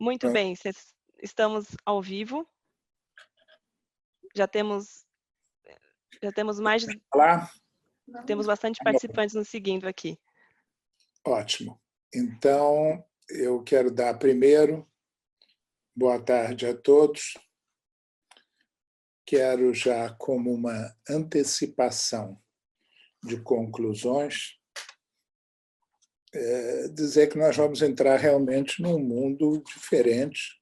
Muito bem, estamos ao vivo. Já temos Olá. Temos bastante participantes nos seguindo aqui. Ótimo. Então, eu quero dar primeiro boa tarde a todos. Quero já, como uma antecipação de conclusões, dizer que nós vamos entrar realmente num mundo diferente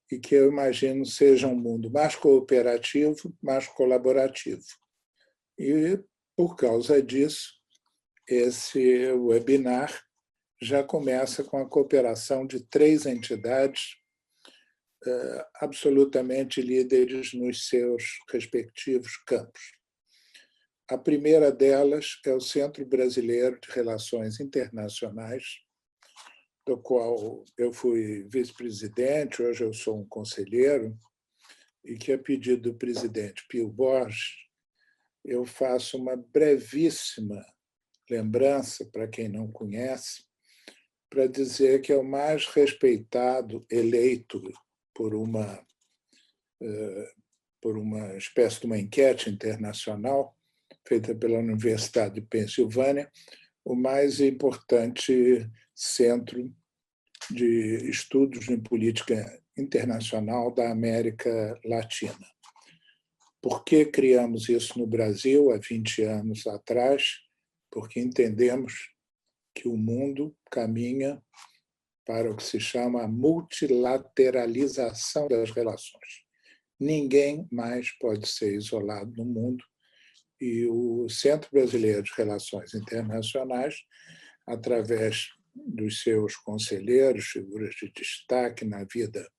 e que eu imagino seja um mundo mais cooperativo, mais colaborativo. E, por causa disso, esse webinar já começa com a cooperação de 3 entidades absolutamente líderes nos seus respectivos campos. A primeira delas é o Centro Brasileiro de Relações Internacionais, do qual eu fui vice-presidente, hoje eu sou um conselheiro, e que, a pedido do presidente Pio Borges, eu faço uma brevíssima lembrança, para quem não conhece, para dizer que é o mais respeitado, eleito por uma espécie de uma enquete internacional feita pela Universidade de Pensilvânia, o mais importante centro de estudos em política internacional da América Latina. Por que criamos isso no Brasil há 20 anos atrás? Porque entendemos que o mundo caminha para o que se chama a multilateralização das relações. Ninguém mais pode ser isolado no mundo, e o Centro Brasileiro de Relações Internacionais, através dos seus conselheiros, figuras de destaque na vida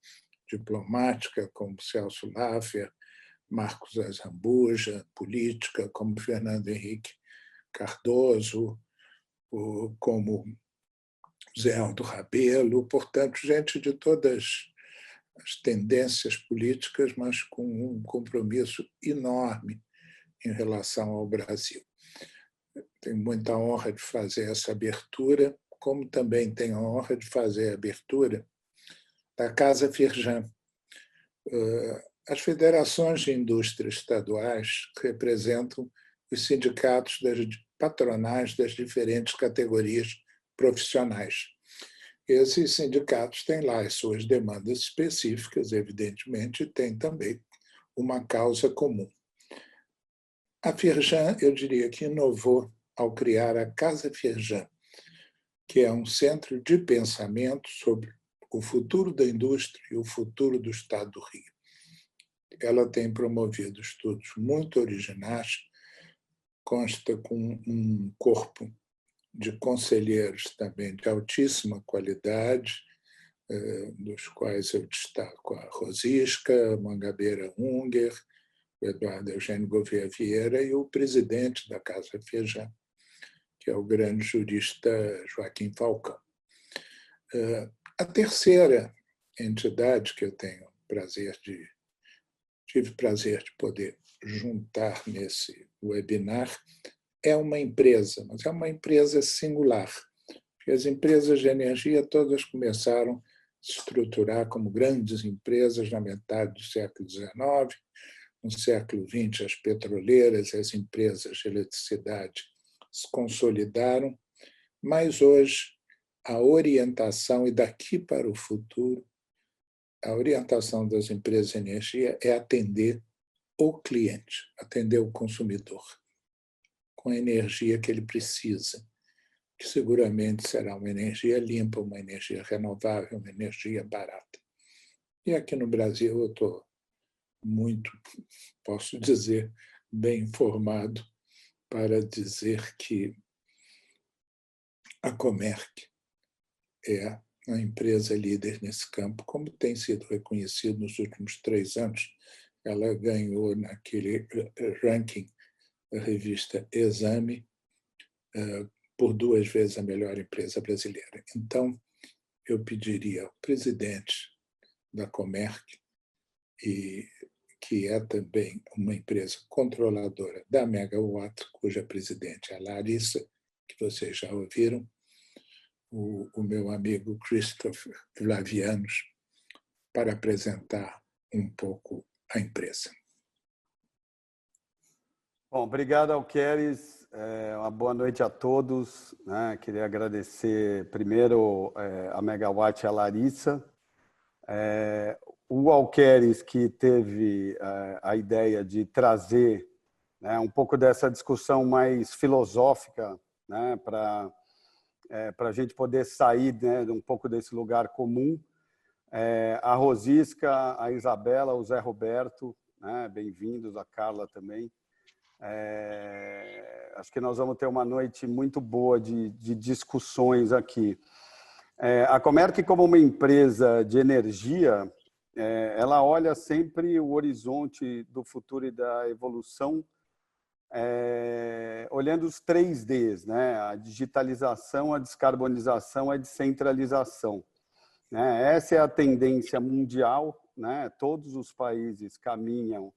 diplomática, como Celso Laffer, Marcos Azambuja, política, como Fernando Henrique Cardoso, como Zé Aldo Rabelo, portanto, gente de todas as tendências políticas, mas com um compromisso enorme em relação ao Brasil. Tenho muita honra de fazer essa abertura, como também tenho a honra de fazer a abertura da Casa Firjan. As federações de indústrias estaduais representam os sindicatos patronais das diferentes categorias profissionais. Esses sindicatos têm lá as suas demandas específicas, evidentemente, e têm também uma causa comum. A Firjan, eu diria que inovou ao criar a Casa Firjan, que é um centro de pensamento sobre o futuro da indústria e o futuro do Estado do Rio. Ela tem promovido estudos muito originais, consta com um corpo de conselheiros também de altíssima qualidade, dos quais eu destaco a Rosisca, Mangabeira Unger, o Eduardo Eugênio Gouveia Vieira e o presidente da Casa Firjan, que é o grande jurista Joaquim Falcão. A terceira entidade que eu tive prazer de poder juntar nesse webinar é uma empresa, mas é uma empresa singular. Porque as empresas de energia todas começaram a se estruturar como grandes empresas na metade do século XIX. No século XX, as petroleiras, as empresas de eletricidade se consolidaram, mas hoje a orientação, e daqui para o futuro, a orientação das empresas de energia é atender o cliente, atender o consumidor, com a energia que ele precisa, que seguramente será uma energia limpa, uma energia renovável, uma energia barata. E aqui no Brasil eu estou muito, posso dizer, bem informado para dizer que a Comerc é a empresa líder nesse campo, como tem sido reconhecido nos últimos 3 anos. Ela ganhou naquele ranking da revista Exame por 2 vezes a melhor empresa brasileira. Então, eu pediria ao presidente da Comerc, que é também uma empresa controladora da Megawatt, cuja presidente é a Larissa, que vocês já ouviram, o meu amigo Christopher Flavianos, para apresentar um pouco a empresa. Bom, obrigado, Alqueires. Uma boa noite a todos. Queria agradecer primeiro a Megawatt e a Larissa. O Alqueires, que teve a ideia de trazer um pouco dessa discussão mais filosófica, para a gente poder sair de um pouco desse lugar comum. A Rosisca, a Isabela, o Zé Roberto, bem-vindos, a Carla também. Acho que nós vamos ter uma noite muito boa de discussões aqui. A Comerc, como uma empresa de energia, ela olha sempre o horizonte do futuro e da evolução, olhando os 3Ds, a digitalização, a descarbonização, a descentralização. Essa é a tendência mundial, todos os países caminham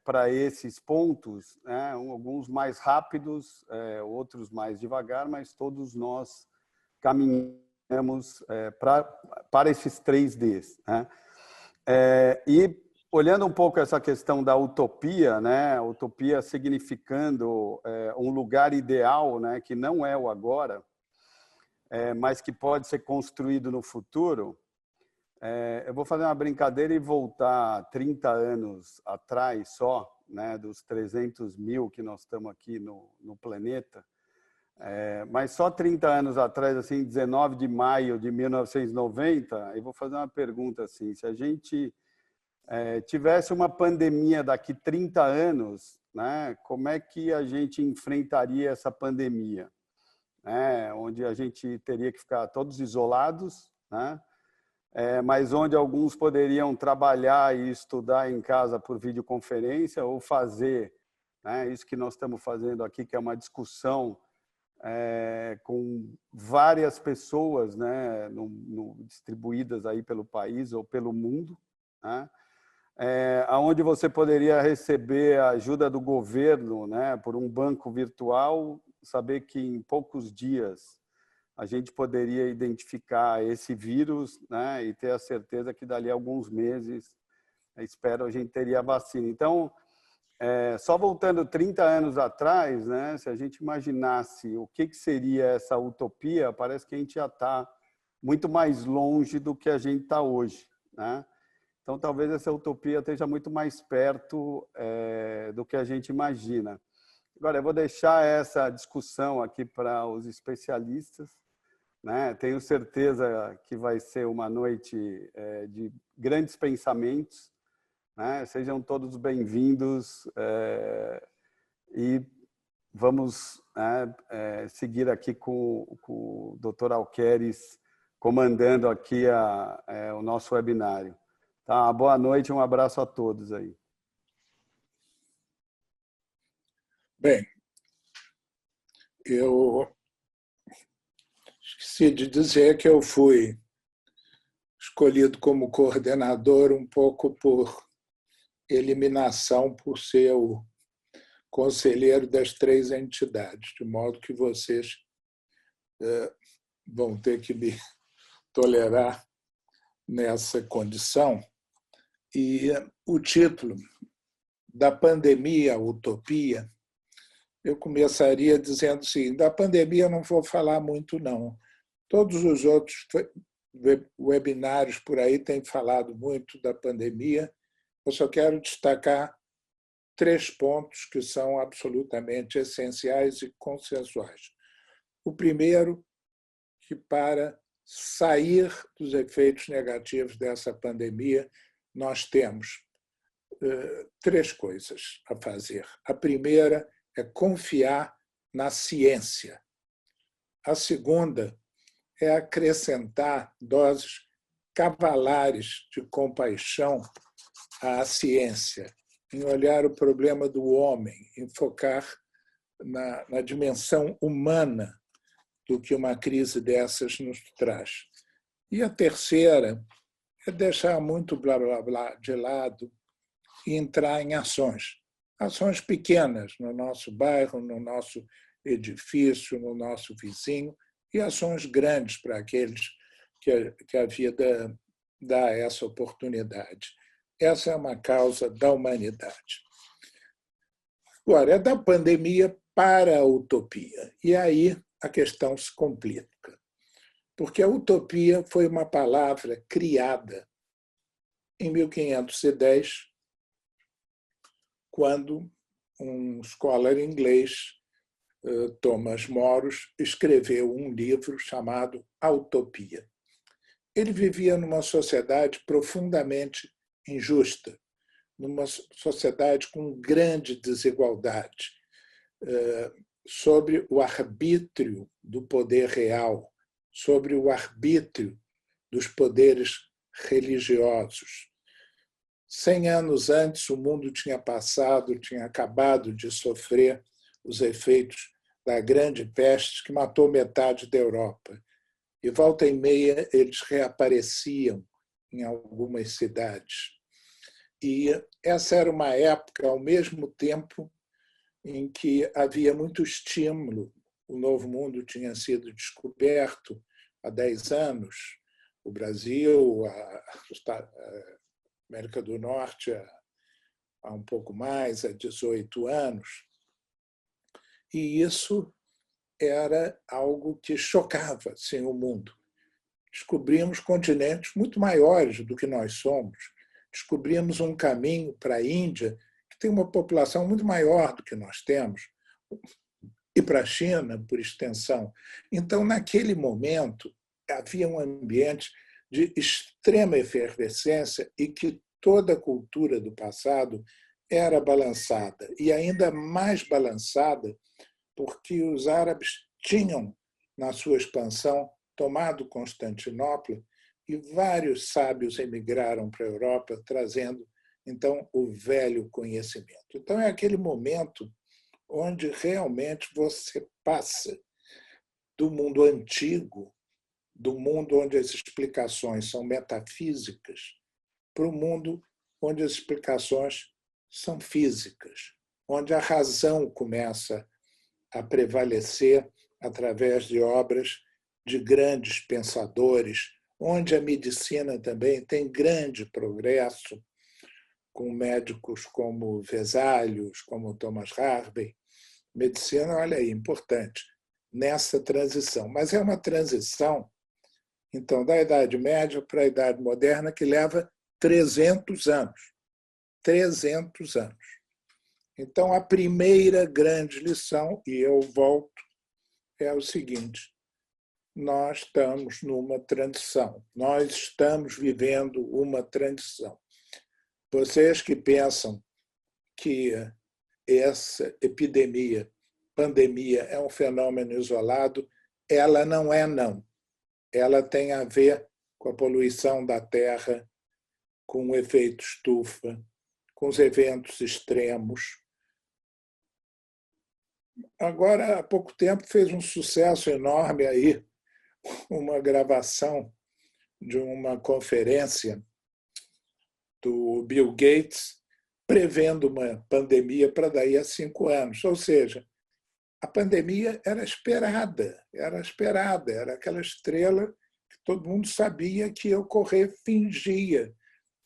para esses pontos, alguns mais rápidos, outros mais devagar, mas todos nós caminhamos para esses 3Ds. E olhando um pouco essa questão da utopia, a utopia significando um lugar ideal, que não é o agora, mas que pode ser construído no futuro. Eu vou fazer uma brincadeira e voltar 30 anos atrás só, dos 300 mil que nós estamos aqui no planeta, mas só 30 anos atrás, assim, 19 de maio de 1990, eu vou fazer uma pergunta assim, se a gente tivesse uma pandemia daqui 30 anos, como é que a gente enfrentaria essa pandemia? Onde a gente teria que ficar todos isolados, mas onde alguns poderiam trabalhar e estudar em casa por videoconferência ou fazer isso que nós estamos fazendo aqui, que é uma discussão com várias pessoas distribuídas aí pelo país ou pelo mundo, onde você poderia receber a ajuda do governo por um banco virtual, saber que em poucos dias a gente poderia identificar esse vírus, e ter a certeza que dali a alguns meses, espero, a gente teria a vacina. Então, só voltando 30 anos atrás, se a gente imaginasse o que seria essa utopia, parece que a gente já está muito mais longe do que a gente está hoje. Então, talvez essa utopia esteja muito mais perto do que a gente imagina. Agora, eu vou deixar essa discussão aqui para os especialistas. Tenho certeza que vai ser uma noite de grandes pensamentos. Sejam todos bem-vindos e vamos seguir aqui com o Dr. Alqueires comandando aqui o nosso webinário. Tá? Boa noite, um abraço a todos aí. Bem, eu esqueci de dizer que eu fui escolhido como coordenador um pouco por eliminação, por ser o conselheiro das 3 entidades, de modo que vocês vão ter que me tolerar nessa condição. E o título da pandemia, utopia, eu começaria dizendo assim, da pandemia eu não vou falar muito, não. Todos os outros webinários por aí têm falado muito da pandemia. Eu só quero destacar 3 pontos que são absolutamente essenciais e consensuais. O primeiro, que para sair dos efeitos negativos dessa pandemia, nós temos 3 coisas a fazer. A primeira é confiar na ciência. A segunda é acrescentar doses cavalares de compaixão à ciência, em olhar o problema do homem, em focar na dimensão humana do que uma crise dessas nos traz. E a terceira é deixar muito blá, blá, blá de lado e entrar em ações. Ações pequenas no nosso bairro, no nosso edifício, no nosso vizinho, e ações grandes para aqueles que a vida dá essa oportunidade. Essa é uma causa da humanidade. Agora, é da pandemia para a utopia. E aí a questão se complica. Porque a utopia foi uma palavra criada em 1510, quando um scholar inglês, Thomas More, escreveu um livro chamado A Utopia. Ele vivia numa sociedade profundamente injusta, numa sociedade com grande desigualdade, sobre o arbítrio do poder real, sobre o arbítrio dos poderes religiosos. 100 anos antes, o mundo tinha acabado de sofrer os efeitos da grande peste que matou metade da Europa. E volta e meia eles reapareciam em algumas cidades. E essa era uma época, ao mesmo tempo, em que havia muito estímulo. O Novo Mundo tinha sido descoberto há 10 anos, o Brasil, a América do Norte há um pouco mais, há 18 anos. E isso era algo que chocava assim, o mundo. Descobrimos continentes muito maiores do que nós somos. Descobrimos um caminho para a Índia, que tem uma população muito maior do que nós temos, e para a China, por extensão. Então, naquele momento, havia um ambiente de extrema efervescência e que toda a cultura do passado era balançada, e ainda mais balançada porque os árabes tinham, na sua expansão, tomado Constantinopla e vários sábios emigraram para a Europa, trazendo, então, o velho conhecimento. Então, é aquele momento onde realmente você passa do mundo antigo, do mundo onde as explicações são metafísicas, para o mundo onde as explicações são físicas, onde a razão começa a prevalecer através de obras de grandes pensadores, onde a medicina também tem grande progresso, com médicos como Vesalius, como Thomas Harvey. Medicina, olha aí, importante nessa transição. Mas é uma transição, então, da Idade Média para a Idade Moderna, que leva 300 anos. 300 anos. Então, a primeira grande lição, e eu volto, é o seguinte: nós estamos numa transição, nós estamos vivendo uma transição. Vocês que pensam que essa pandemia, é um fenômeno isolado, ela não é, não. Ela tem a ver com a poluição da terra, com o efeito estufa, com os eventos extremos. Agora, há pouco tempo, fez um sucesso enorme aí uma gravação de uma conferência do Bill Gates prevendo uma pandemia para daí a 5 anos. Ou seja, a pandemia era esperada, era aquela estrela que todo mundo sabia que ia ocorrer, fingia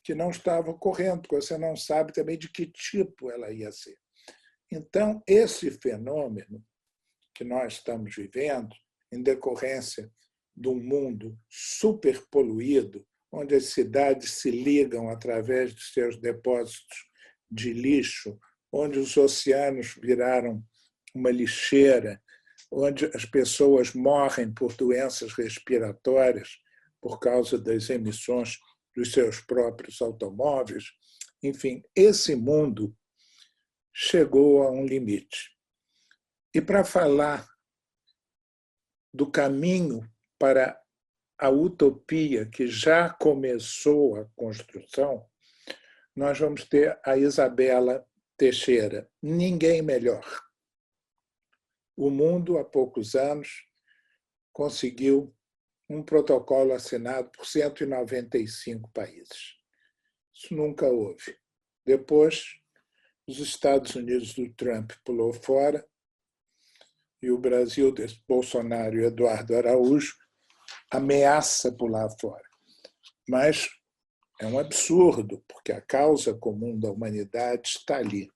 que não estava ocorrendo, porque você não sabe também de que tipo ela ia ser. Então, esse fenômeno que nós estamos vivendo, em decorrência de um mundo superpoluído, onde as cidades se ligam através de seus depósitos de lixo, onde os oceanos viraram uma lixeira, onde as pessoas morrem por doenças respiratórias por causa das emissões dos seus próprios automóveis. Enfim, esse mundo chegou a um limite. E para falar do caminho para a utopia que já começou a construção, nós vamos ter a Isabela Teixeira. Ninguém melhor. O mundo, há poucos anos, conseguiu um protocolo assinado por 195 países. Isso nunca houve. Depois, os Estados Unidos do Trump pulou fora e o Brasil, de Bolsonaro e Eduardo Araújo, ameaça pular fora. Mas É um absurdo, porque a causa comum da humanidade está ali.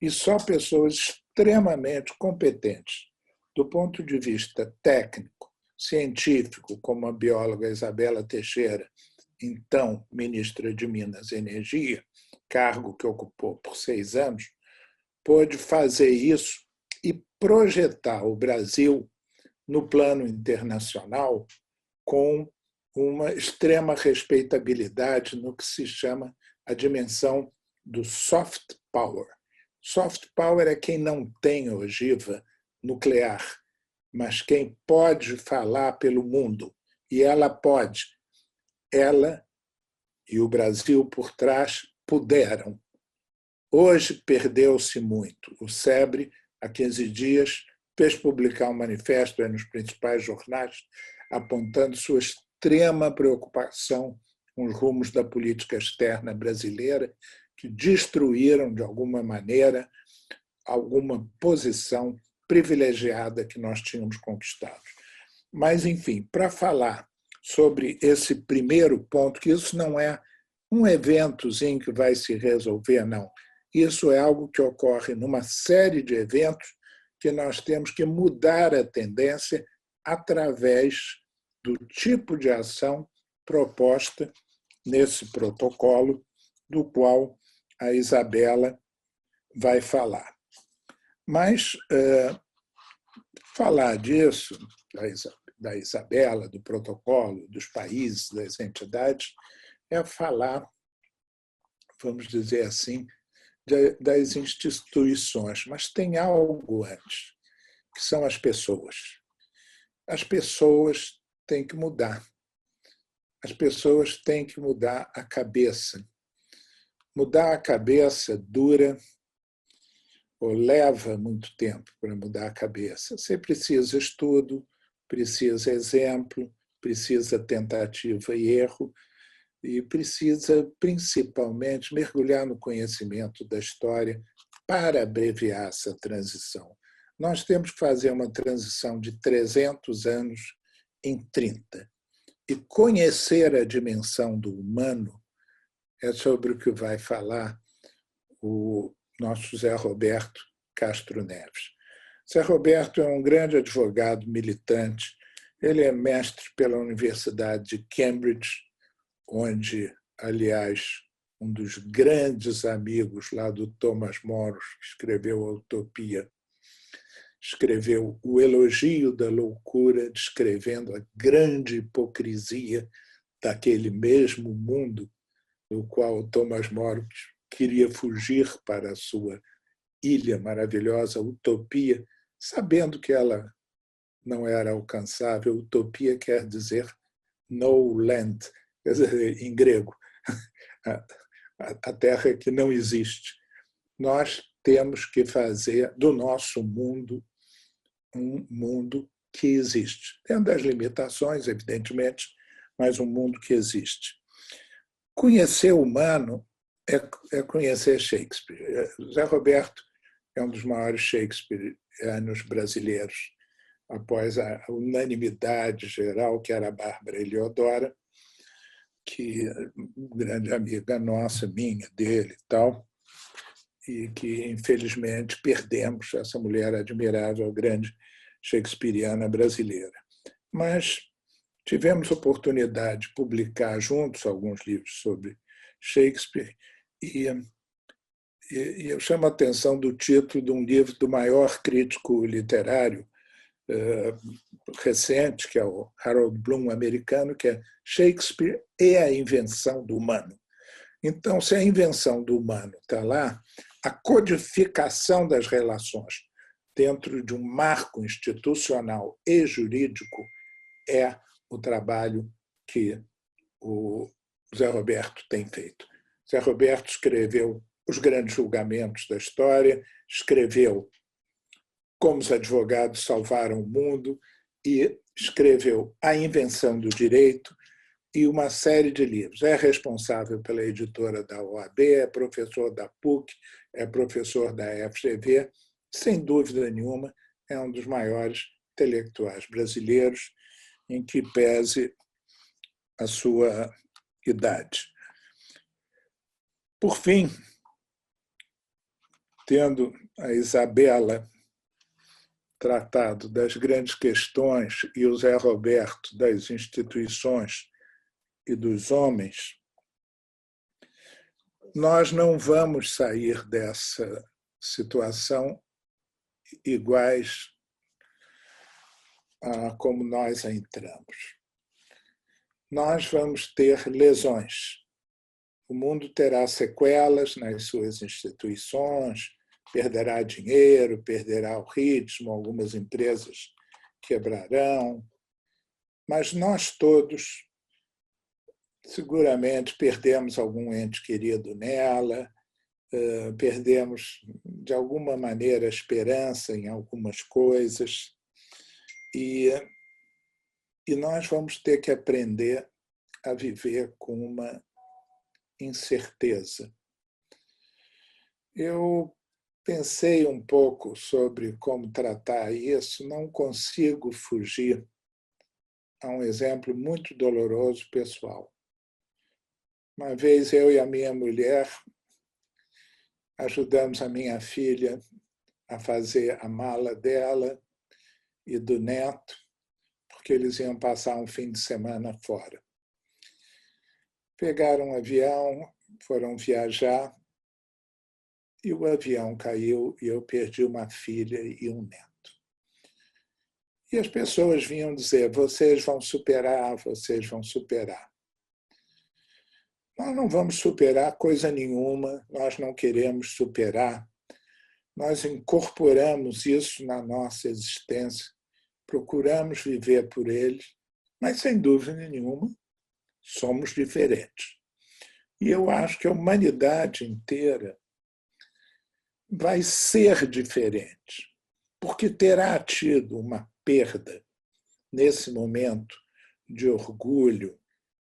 E só pessoas extremamente competentes, do ponto de vista técnico, científico, como a bióloga Isabela Teixeira, então ministra de Minas e Energia, cargo que ocupou por 6 anos, pôde fazer isso e projetar o Brasil no plano internacional com uma extrema respeitabilidade no que se chama a dimensão do soft power. Soft power é quem não tem ogiva nuclear, mas quem pode falar pelo mundo. E ela pode. Ela e o Brasil por trás puderam. Hoje perdeu-se muito. O SEBRE, há 15 dias, fez publicar um manifesto nos principais jornais apontando sua extrema preocupação com os rumos da política externa brasileira, que destruíram, de alguma maneira, alguma posição privilegiada que nós tínhamos conquistado. Mas, enfim, para falar sobre esse primeiro ponto, que isso não é um eventozinho que vai se resolver, não. Isso é algo que ocorre numa série de eventos que nós temos que mudar a tendência através do tipo de ação proposta nesse protocolo, do qual a Isabela vai falar. Mas falar disso, da Isabela, do protocolo, dos países, das entidades, é falar, vamos dizer assim, das instituições, mas tem algo antes, que são as pessoas. As pessoas têm que mudar. As pessoas têm que mudar a cabeça. Mudar a cabeça dura ou leva muito tempo para mudar a cabeça. Você precisa estudo, precisa exemplo, precisa tentativa e erro, e precisa, principalmente, mergulhar no conhecimento da história para abreviar essa transição. Nós temos que fazer uma transição de 300 anos em 30. E conhecer a dimensão do humano é sobre o que vai falar o nosso Zé Roberto Castro Neves. Zé Roberto é um grande advogado militante. Ele é mestre pela Universidade de Cambridge, onde, aliás, um dos grandes amigos lá do Thomas More, que escreveu a Utopia, escreveu O Elogio da Loucura, descrevendo a grande hipocrisia daquele mesmo mundo do qual o Thomas More queria fugir para a sua ilha maravilhosa, Utopia, sabendo que ela não era alcançável. Utopia quer dizer no land, quer dizer, em grego, a terra que não existe. Nós temos que fazer do nosso mundo um mundo que existe, dentro das limitações, evidentemente, mas um mundo que existe. Conhecer o humano é conhecer Shakespeare. Zé Roberto é um dos maiores shakespearianos brasileiros, após a unanimidade geral, que era a Bárbara Eliodora, que grande amiga nossa, minha, dele e tal, e que, infelizmente, perdemos essa mulher admirável, grande shakespeariana brasileira. Mas tivemos oportunidade de publicar juntos alguns livros sobre Shakespeare e eu chamo a atenção do título de um livro do maior crítico literário recente, que é o Harold Bloom americano, que é Shakespeare e a Invenção do Humano. Então, se a invenção do humano está lá, a codificação das relações dentro de um marco institucional e jurídico é o trabalho que o Zé Roberto tem feito. Zé Roberto escreveu os grandes julgamentos da história, escreveu Como os advogados salvaram o mundo e escreveu A Invenção do Direito e uma série de livros. É responsável pela editora da OAB, é professor da PUC, é professor da FGV, sem dúvida nenhuma, é um dos maiores intelectuais brasileiros, em que pese a sua idade. Por fim, tendo a Isabela tratado das grandes questões e o Zé Roberto das instituições e dos homens, nós não vamos sair dessa situação iguais a como nós a entramos. Nós vamos ter lesões. O mundo terá sequelas nas suas instituições, perderá dinheiro, perderá o ritmo, algumas empresas quebrarão, mas nós todos seguramente perdemos algum ente querido nela, perdemos, de alguma maneira, a esperança em algumas coisas, e nós vamos ter que aprender a viver com uma incerteza. Eu pensei um pouco sobre como tratar isso, não consigo fugir a um exemplo muito doloroso pessoal. Uma vez eu e a minha mulher ajudamos a minha filha a fazer a mala dela e do neto, porque eles iam passar um fim de semana fora. Pegaram um avião, foram viajar, e o avião caiu e eu perdi uma filha e um neto. E as pessoas vinham dizer, vocês vão superar, vocês vão superar. Nós não vamos superar coisa nenhuma, nós não queremos superar. Nós incorporamos isso na nossa existência, procuramos viver por ele, mas, sem dúvida nenhuma, somos diferentes. E eu acho que a humanidade inteira vai ser diferente, porque terá tido uma perda nesse momento de orgulho,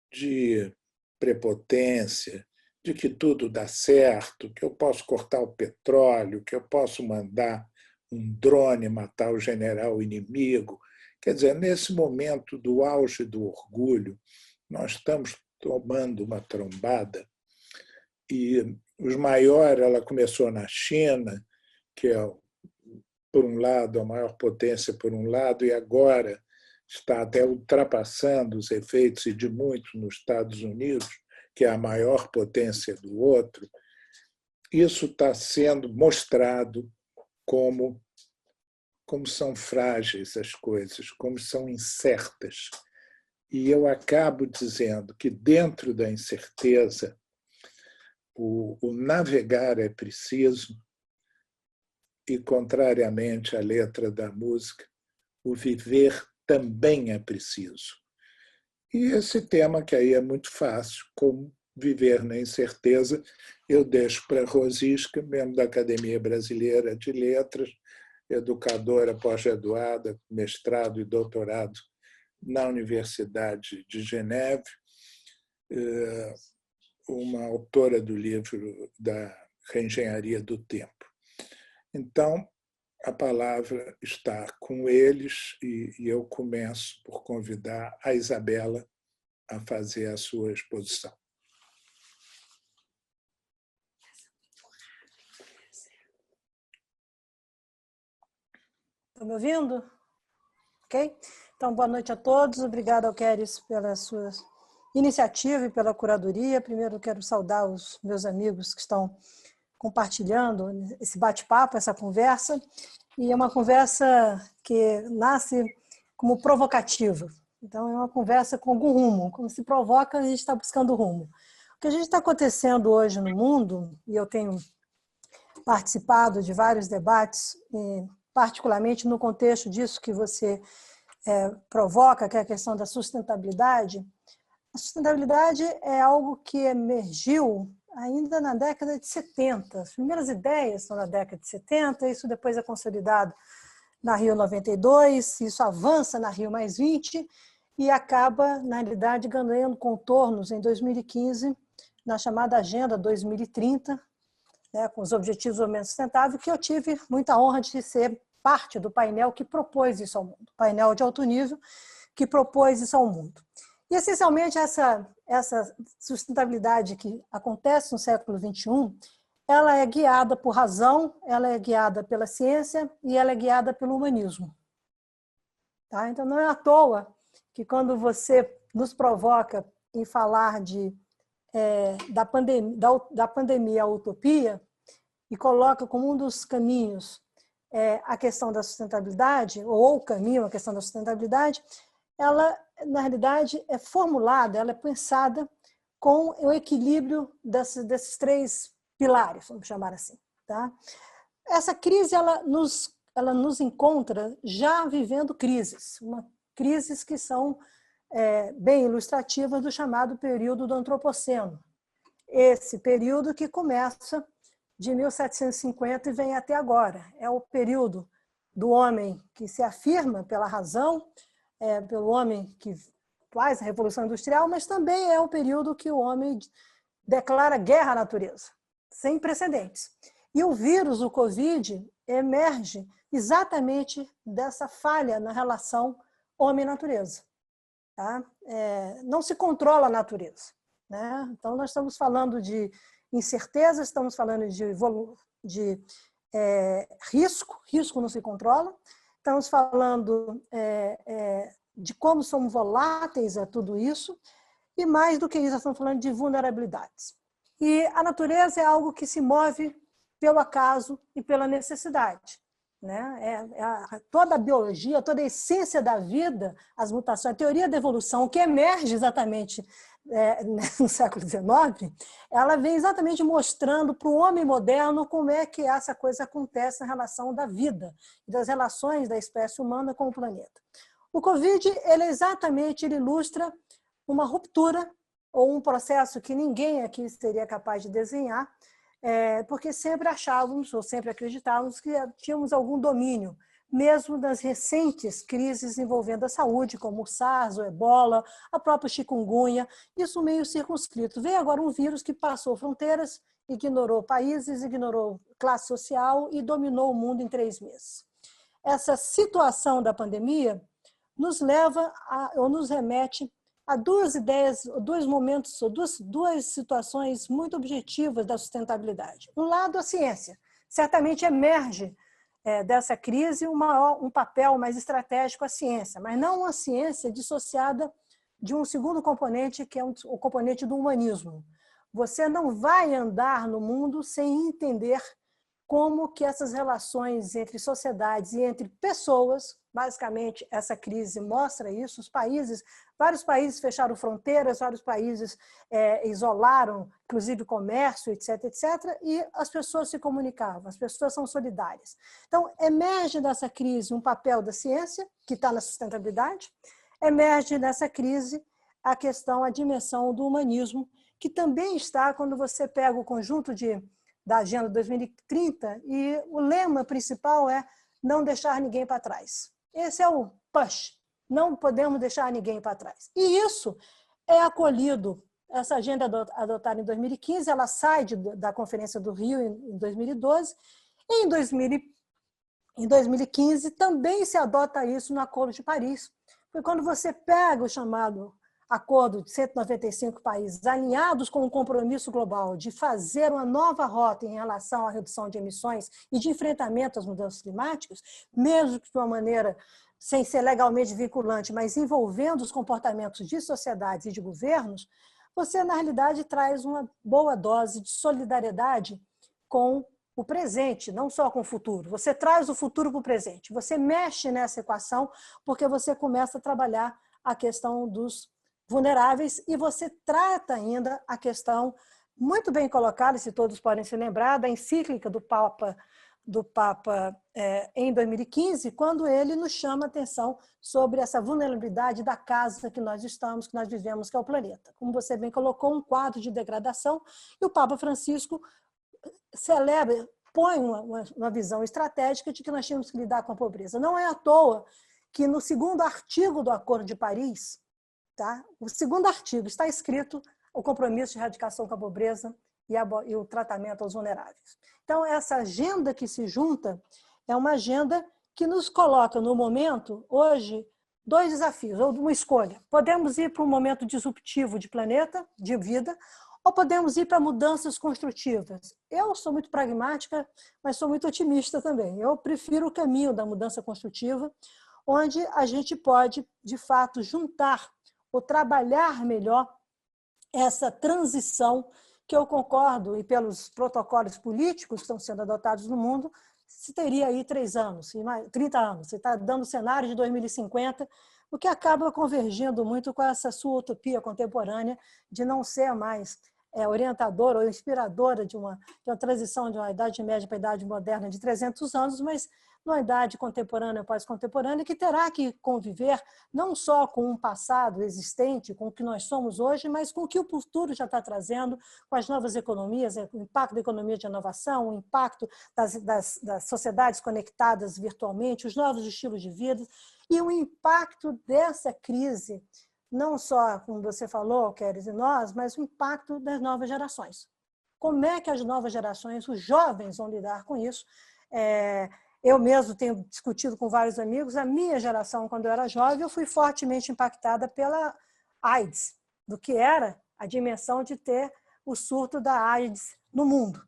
de prepotência, de que tudo dá certo, que eu posso cortar o petróleo, que eu posso mandar um drone matar o general inimigo. Quer dizer, nesse momento do auge do orgulho, nós estamos tomando uma trombada e os maiores, ela começou na China, que é, por um lado, a maior potência por um lado, e agora está até ultrapassando os efeitos, e de muitos, nos Estados Unidos, que é a maior potência do outro. Isso está sendo mostrado como são frágeis as coisas, como são incertas. E eu acabo dizendo que, dentro da incerteza, o navegar é preciso e, contrariamente à letra da música, o viver também é preciso. E esse tema, que aí é muito fácil, como viver na incerteza, eu deixo para Rosisca, membro da Academia Brasileira de Letras, educadora pós-graduada, mestrado e doutorado na Universidade de Geneve, uma autora do livro da Reengenharia do Tempo. Então, a palavra está com eles e eu começo por convidar a Isabela a fazer a sua exposição. Estão me ouvindo? Ok? Então, boa noite a todos. Obrigada ao Queres pela sua iniciativa e pela curadoria. Primeiro, eu quero saudar os meus amigos que estão compartilhando esse bate-papo, essa conversa. E é uma conversa que nasce como provocativa. Então, é uma conversa com algum rumo. Como se provoca, a gente está buscando rumo. O que a gente está acontecendo hoje no mundo, e eu tenho participado de vários debates, particularmente no contexto disso que você provoca, que é a questão da sustentabilidade. A sustentabilidade é algo que emergiu ainda na década de 70. As primeiras ideias são na década de 70, isso depois é consolidado na Rio 92, isso avança na Rio +20 e acaba, na realidade, ganhando contornos em 2015, na chamada Agenda 2030, né, com os Objetivos de Desenvolvimento Sustentável, que eu tive muita honra de ser parte do painel que propôs isso ao mundo, painel de alto nível que propôs isso ao mundo. E, essencialmente, essa sustentabilidade que acontece no século XXI, ela é guiada por razão, ela é guiada pela ciência e ela é guiada pelo humanismo. Tá? Então, não é à toa que quando você nos provoca em falar da pandemia à utopia e coloca como um dos caminhos a questão da sustentabilidade, ou o caminho, a questão da sustentabilidade, ela, na realidade, é formulada, ela é pensada com o equilíbrio desses três pilares, vamos chamar assim. Tá? Essa crise, ela nos encontra já vivendo crises, crises que são bem ilustrativas do chamado período do Antropoceno. Esse período que começa de 1750 e vem até agora. É o período do homem que se afirma pela razão, pelo homem que faz a Revolução Industrial, mas também é o período que o homem declara guerra à natureza, sem precedentes. E o vírus, o Covid, emerge exatamente dessa falha na relação homem-natureza. Tá? Não se controla a natureza. Né? Então, nós estamos falando de incerteza, estamos falando de risco não se controla, estamos falando de como somos voláteis a tudo isso, e mais do que isso, estamos falando de vulnerabilidades. E a natureza é algo que se move pelo acaso e pela necessidade. Né? Toda a biologia, toda a essência da vida, as mutações, a teoria da evolução, que emerge exatamente no século XIX, ela vem exatamente mostrando para o homem moderno como é que essa coisa acontece na relação da vida, das relações da espécie humana com o planeta. O Covid, ele ilustra uma ruptura ou um processo que ninguém aqui seria capaz de desenhar, porque sempre achávamos, ou sempre acreditávamos que tínhamos algum domínio, mesmo das recentes crises envolvendo a saúde, como o SARS, o Ebola, a própria chikungunya, isso meio circunscrito. Veio agora um vírus que passou fronteiras, ignorou países, ignorou classe social e dominou o mundo em 3 meses. Essa situação da pandemia nos leva ou nos remete a 2 ideias, 2 momentos, 2 situações muito objetivas da sustentabilidade. Um lado, a ciência. Certamente emerge dessa crise um papel mais estratégico à ciência, mas não uma ciência dissociada de um segundo componente, que é o componente do humanismo. Você não vai andar no mundo sem entender como que essas relações entre sociedades e entre pessoas, basicamente essa crise mostra isso, vários países fecharam fronteiras, vários países isolaram, inclusive o comércio, etc., etc., e as pessoas se comunicavam, as pessoas são solidárias. Então, emerge dessa crise um papel da ciência, que está na sustentabilidade, emerge dessa crise a dimensão do humanismo, que também está quando você pega o conjunto da Agenda 2030 e o lema principal é não deixar ninguém para trás. Esse é o push, não podemos deixar ninguém para trás. E isso é acolhido, essa agenda adotada em 2015, ela sai da Conferência do Rio em 2012, e em 2015 também se adota isso no Acordo de Paris. Porque quando você pega o chamado acordo de 195 países alinhados com um compromisso global de fazer uma nova rota em relação à redução de emissões e de enfrentamento às mudanças climáticas, mesmo que de uma maneira sem ser legalmente vinculante, mas envolvendo os comportamentos de sociedades e de governos, você, na realidade, traz uma boa dose de solidariedade com o presente, não só com o futuro. Você traz o futuro para o presente. Você mexe nessa equação porque você começa a trabalhar a questão dos vulneráveis e você trata ainda a questão muito bem colocada, se todos podem se lembrar, da encíclica do Papa em 2015, quando ele nos chama a atenção sobre essa vulnerabilidade da casa que nós estamos, que nós vivemos, que é o planeta. Como você bem colocou, um quadro de degradação, e o Papa Francisco põe uma visão estratégica de que nós tínhamos que lidar com a pobreza. Não é à toa que no 2º artigo do Acordo de Paris, tá? O 2º artigo está escrito o compromisso de erradicação com a pobreza e o tratamento aos vulneráveis. Então, essa agenda que se junta é uma agenda que nos coloca no momento, hoje, dois desafios, ou uma escolha. Podemos ir para um momento disruptivo de planeta, de vida, ou podemos ir para mudanças construtivas. Eu sou muito pragmática, mas sou muito otimista também. Eu prefiro o caminho da mudança construtiva, onde a gente pode, de fato, juntar ou trabalhar melhor essa transição, que eu concordo, e pelos protocolos políticos que estão sendo adotados no mundo, se teria aí 3 anos, 30 anos. Você está dando o cenário de 2050, o que acaba convergindo muito com essa sua utopia contemporânea de não ser mais orientadora ou inspiradora de uma transição de uma idade média para a idade moderna de 300 anos, mas numa idade contemporânea, pós-contemporânea, que terá que conviver não só com um passado existente, com o que nós somos hoje, mas com o que o futuro já está trazendo, com as novas economias, o impacto da economia de inovação, o impacto das sociedades conectadas virtualmente, os novos estilos de vida e o impacto dessa crise, não só, como você falou, Keres, e nós, mas o impacto das novas gerações. Como é que as novas gerações, os jovens, vão lidar com isso? Eu mesmo tenho discutido com vários amigos, a minha geração, quando eu era jovem, eu fui fortemente impactada pela AIDS, do que era a dimensão de ter o surto da AIDS no mundo.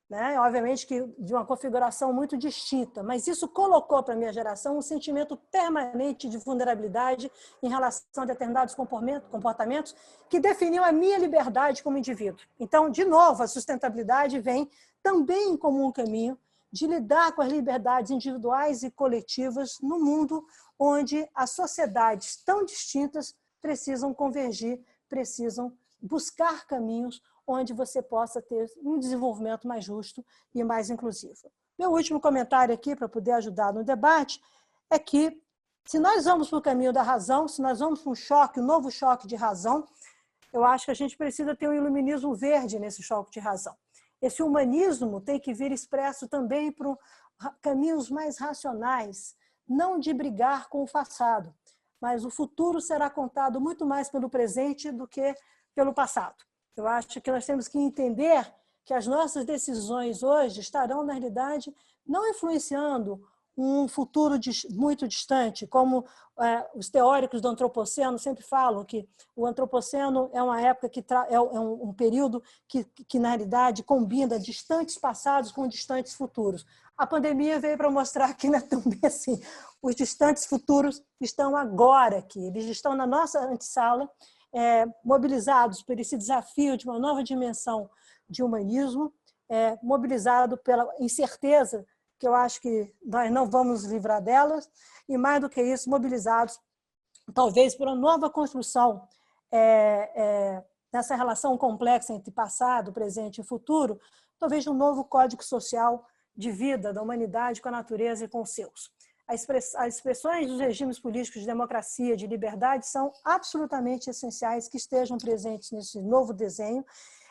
Né? Obviamente que de uma configuração muito distinta, mas isso colocou para a minha geração um sentimento permanente de vulnerabilidade em relação a determinados comportamentos que definiam a minha liberdade como indivíduo. Então, de novo, a sustentabilidade vem também como um caminho de lidar com as liberdades individuais e coletivas no mundo onde as sociedades tão distintas precisam convergir, precisam buscar caminhos onde você possa ter um desenvolvimento mais justo e mais inclusivo. Meu último comentário aqui, para poder ajudar no debate, é que se nós vamos para o caminho da razão, se nós vamos para um choque, um novo choque de razão, eu acho que a gente precisa ter um iluminismo verde nesse choque de razão. Esse humanismo tem que vir expresso também por caminhos mais racionais, não de brigar com o passado, mas o futuro será contado muito mais pelo presente do que pelo passado. Eu acho que nós temos que entender que as nossas decisões hoje estarão, na realidade, não influenciando um futuro muito distante, como os teóricos do antropoceno sempre falam, que o antropoceno é uma época que é um período que, na realidade, combina distantes passados com distantes futuros. A pandemia veio para mostrar que não é tão bem assim. Os distantes futuros estão agora aqui, eles estão na nossa antessala, mobilizados por esse desafio de uma nova dimensão de humanismo, mobilizado pela incerteza, que eu acho que nós não vamos nos livrar delas, e mais do que isso, mobilizados talvez por uma nova construção nessa relação complexa entre passado, presente e futuro, talvez um novo código social de vida da humanidade com a natureza e com os seus. As expressões dos regimes políticos de democracia, de liberdade, são absolutamente essenciais que estejam presentes nesse novo desenho,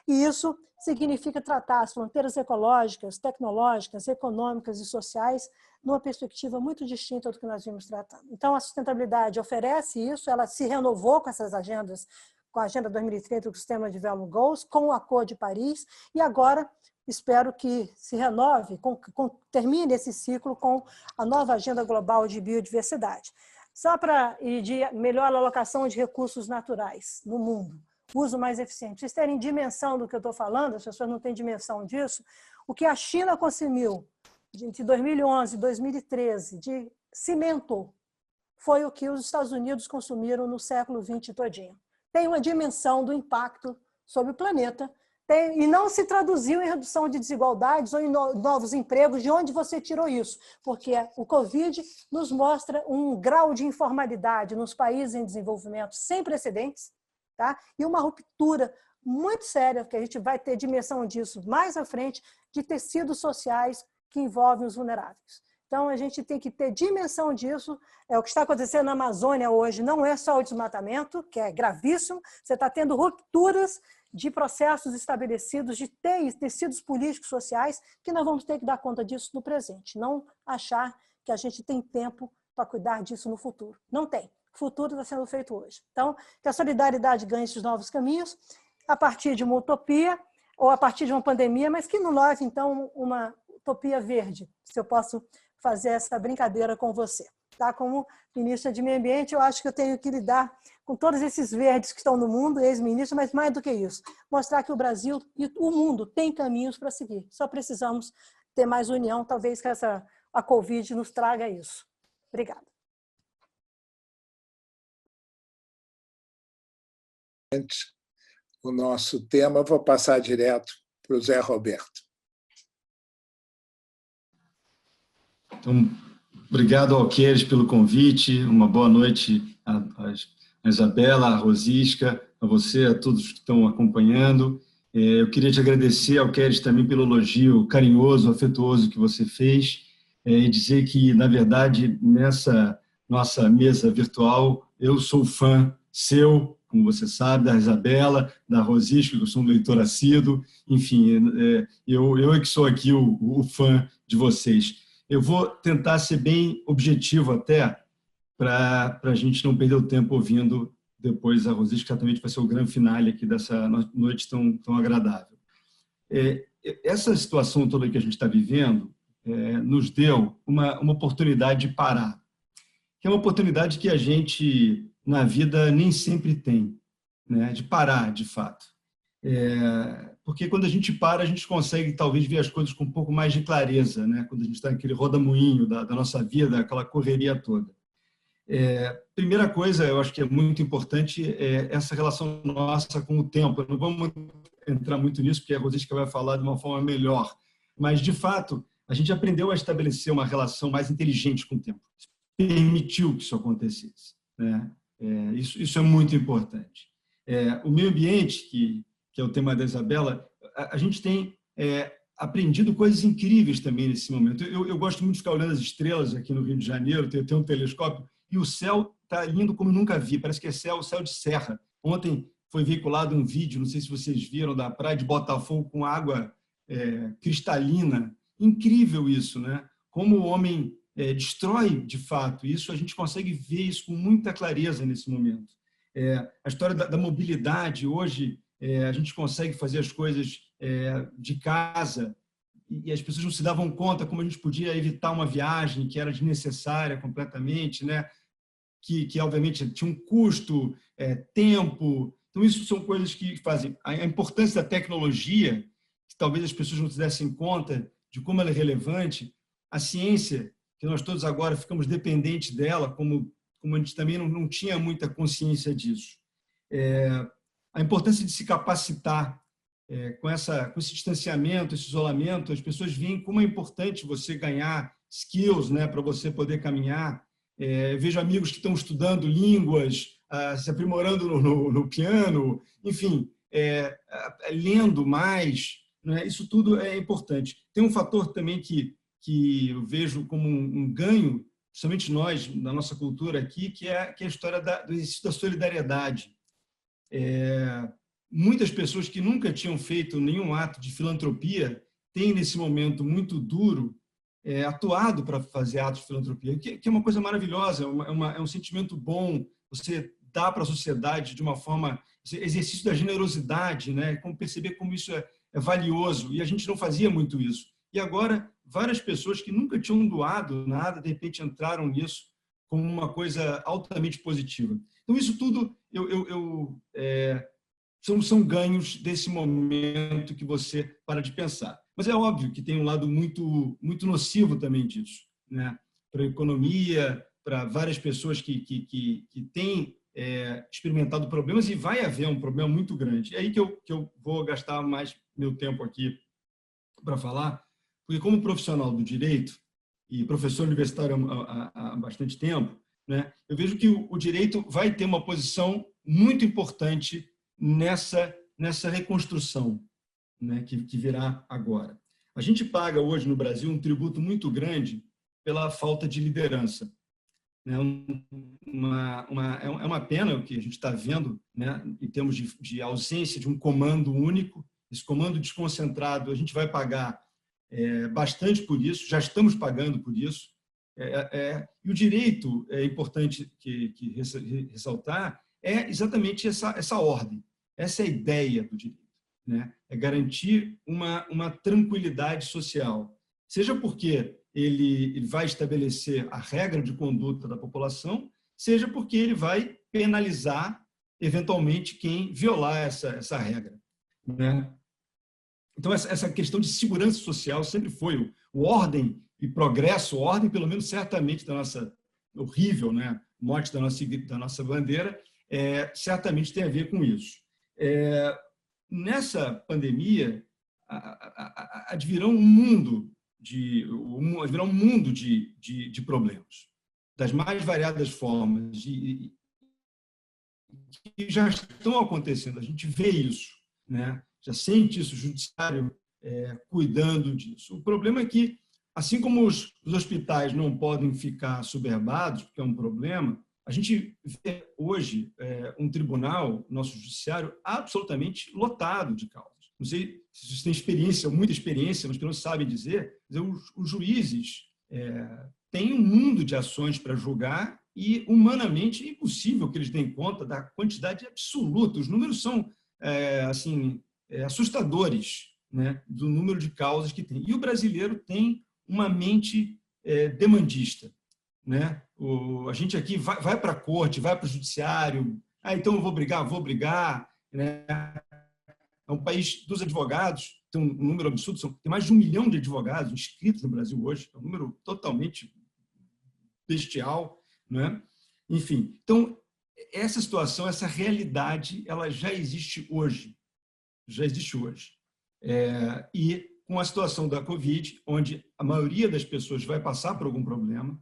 e isso significa tratar as fronteiras ecológicas, tecnológicas, econômicas e sociais numa perspectiva muito distinta do que nós vimos tratando. Então, a sustentabilidade oferece isso, ela se renovou com essas agendas, com a Agenda 2030 do Sistema de Development Goals, com o Acordo de Paris, e agora espero que se renove, termine esse ciclo com a nova Agenda Global de Biodiversidade. Só para ir de melhor alocação de recursos naturais no mundo, uso mais eficiente. Vocês terem dimensão do que eu estou falando, as pessoas não têm dimensão disso, o que a China consumiu entre 2011 e 2013 de cimento foi o que os Estados Unidos consumiram no século XX todinho. Tem uma dimensão do impacto sobre o planeta e não se traduziu em redução de desigualdades ou em novos empregos. De onde você tirou isso? Porque o Covid nos mostra um grau de informalidade nos países em desenvolvimento sem precedentes, tá? E uma ruptura muito séria, que a gente vai ter dimensão disso mais à frente, de tecidos sociais que envolvem os vulneráveis. Então, a gente tem que ter dimensão disso. O que está acontecendo na Amazônia hoje não é só o desmatamento, que é gravíssimo, você está tendo rupturas de processos estabelecidos, de tecidos políticos sociais, que nós vamos ter que dar conta disso no presente. Não achar que a gente tem tempo para cuidar disso no futuro. Não tem. O futuro está sendo feito hoje. Então, que a solidariedade ganhe esses novos caminhos, a partir de uma utopia, ou a partir de uma pandemia, mas que não leve, então, uma utopia verde, se eu posso fazer essa brincadeira com você. tá? Como ministra de Meio Ambiente, eu acho que eu tenho que lidar com todos esses verdes que estão no mundo, ex-ministro, mas mais do que isso, mostrar que o Brasil e o mundo têm caminhos para seguir. Só precisamos ter mais união, talvez que a Covid nos traga isso. Obrigada. O nosso tema, eu vou passar direto para o Zé Roberto. Então, obrigado, Alqueires, pelo convite. Uma boa noite a Isabela, a Rosisca, a você, a todos que estão acompanhando. Eu queria te agradecer, Alqueires, também pelo elogio carinhoso, afetuoso que você fez, e dizer que, na verdade, nessa nossa mesa virtual, eu sou fã seu, como você sabe, da Isabela, da Rosisca, que eu sou um leitor assíduo, enfim, eu é que sou aqui o fã de vocês. Eu vou tentar ser bem objetivo até, para a gente não perder o tempo ouvindo depois a Rosisca, que certamente vai ser o grande finale aqui dessa noite tão agradável. Essa situação toda que a gente está vivendo nos deu uma oportunidade de parar, que é uma oportunidade que a gente, na vida, nem sempre tem, né? De parar, de fato. Porque quando a gente para, a gente consegue, talvez, ver as coisas com um pouco mais de clareza, né? Quando a gente está naquele rodamuinho da nossa vida, aquela correria toda. Primeira coisa, eu acho que é muito importante, é essa relação nossa com o tempo. Não vamos entrar muito nisso, porque a Rosisca vai falar de uma forma melhor. Mas, de fato, a gente aprendeu a estabelecer uma relação mais inteligente com o tempo. Permitiu que isso acontecesse, né? Isso é muito importante. O meio ambiente, que é o tema da Isabela, a gente tem aprendido coisas incríveis também nesse momento. Eu gosto muito de ficar olhando as estrelas aqui no Rio de Janeiro, tem um telescópio, e o céu está lindo como nunca vi, parece que é céu de serra. Ontem foi veiculado um vídeo, não sei se vocês viram, da praia de Botafogo com água cristalina. Incrível isso, né? Como o homem destrói, de fato, isso, a gente consegue ver isso com muita clareza nesse momento. A história da mobilidade, hoje, a gente consegue fazer as coisas de casa e as pessoas não se davam conta como a gente podia evitar uma viagem que era desnecessária completamente, né? Que obviamente, tinha um custo, tempo. Então, isso são coisas que fazem. A importância da tecnologia, que talvez as pessoas não se dessem conta de como ela é relevante, a ciência, que nós todos agora ficamos dependentes dela, como a gente também não tinha muita consciência disso. A importância de se capacitar com esse distanciamento, esse isolamento, as pessoas veem como é importante você ganhar skills, né, para você poder caminhar. Vejo amigos que estão estudando línguas, se aprimorando no piano, enfim, lendo mais, né? Isso tudo é importante. Tem um fator também que eu vejo como um ganho, principalmente nós, na nossa cultura aqui, que é a história do exercício da solidariedade. Muitas pessoas que nunca tinham feito nenhum ato de filantropia têm, nesse momento muito duro, atuado para fazer atos de filantropia, que é uma coisa maravilhosa, é um sentimento bom, você dá para a sociedade de uma forma, exercício da generosidade, né? Como perceber como isso é valioso, e a gente não fazia muito isso. E agora, várias pessoas que nunca tinham doado nada, de repente entraram nisso como uma coisa altamente positiva. Então, isso tudo são ganhos desse momento que você para de pensar. Mas é óbvio que tem um lado muito, muito nocivo também disso, né? Para a economia, para várias pessoas que têm experimentado problemas, e vai haver um problema muito grande. É aí que eu vou gastar mais meu tempo aqui para falar, porque como profissional do direito e professor universitário há bastante tempo, né, eu vejo que o direito vai ter uma posição muito importante nessa reconstrução, né, que virá agora. A gente paga hoje no Brasil um tributo muito grande pela falta de liderança. É uma pena o que a gente está vendo, né, em termos de ausência de um comando único. Esse comando desconcentrado, a gente vai pagar bastante por isso, já estamos pagando por isso. E o direito, é importante que ressaltar, é exatamente essa ordem, essa é a ideia do direito, né? É garantir uma tranquilidade social, seja porque ele vai estabelecer a regra de conduta da população, seja porque ele vai penalizar, eventualmente, quem violar essa regra, né? Então, essa questão de segurança social sempre foi o ordem e progresso, ordem, pelo menos certamente, da nossa horrível, né, morte da nossa bandeira, certamente tem a ver com isso. Nessa pandemia, advirá um mundo de problemas, das mais variadas formas, e que já estão acontecendo. A gente vê isso, né? Já sente isso, o judiciário cuidando disso. O problema é que, assim como os hospitais não podem ficar soberbados, porque é um problema, a gente vê hoje um tribunal, nosso judiciário, absolutamente lotado de causas. Não sei se vocês têm experiência, muita experiência, mas que não sabem dizer, os juízes têm um mundo de ações para julgar e, humanamente, é impossível que eles deem conta da quantidade absoluta. Os números são assustadores, né, do número de causas que tem. E o brasileiro tem uma mente demandista, né? A gente aqui vai para a corte, vai para o judiciário, então eu vou brigar, né? É um país dos advogados, tem um número absurdo, tem mais de 1 milhão de advogados inscritos no Brasil hoje, é um número totalmente bestial, né? Enfim, então, essa situação, essa realidade, ela já existe hoje. E com a situação da Covid, onde a maioria das pessoas vai passar por algum problema,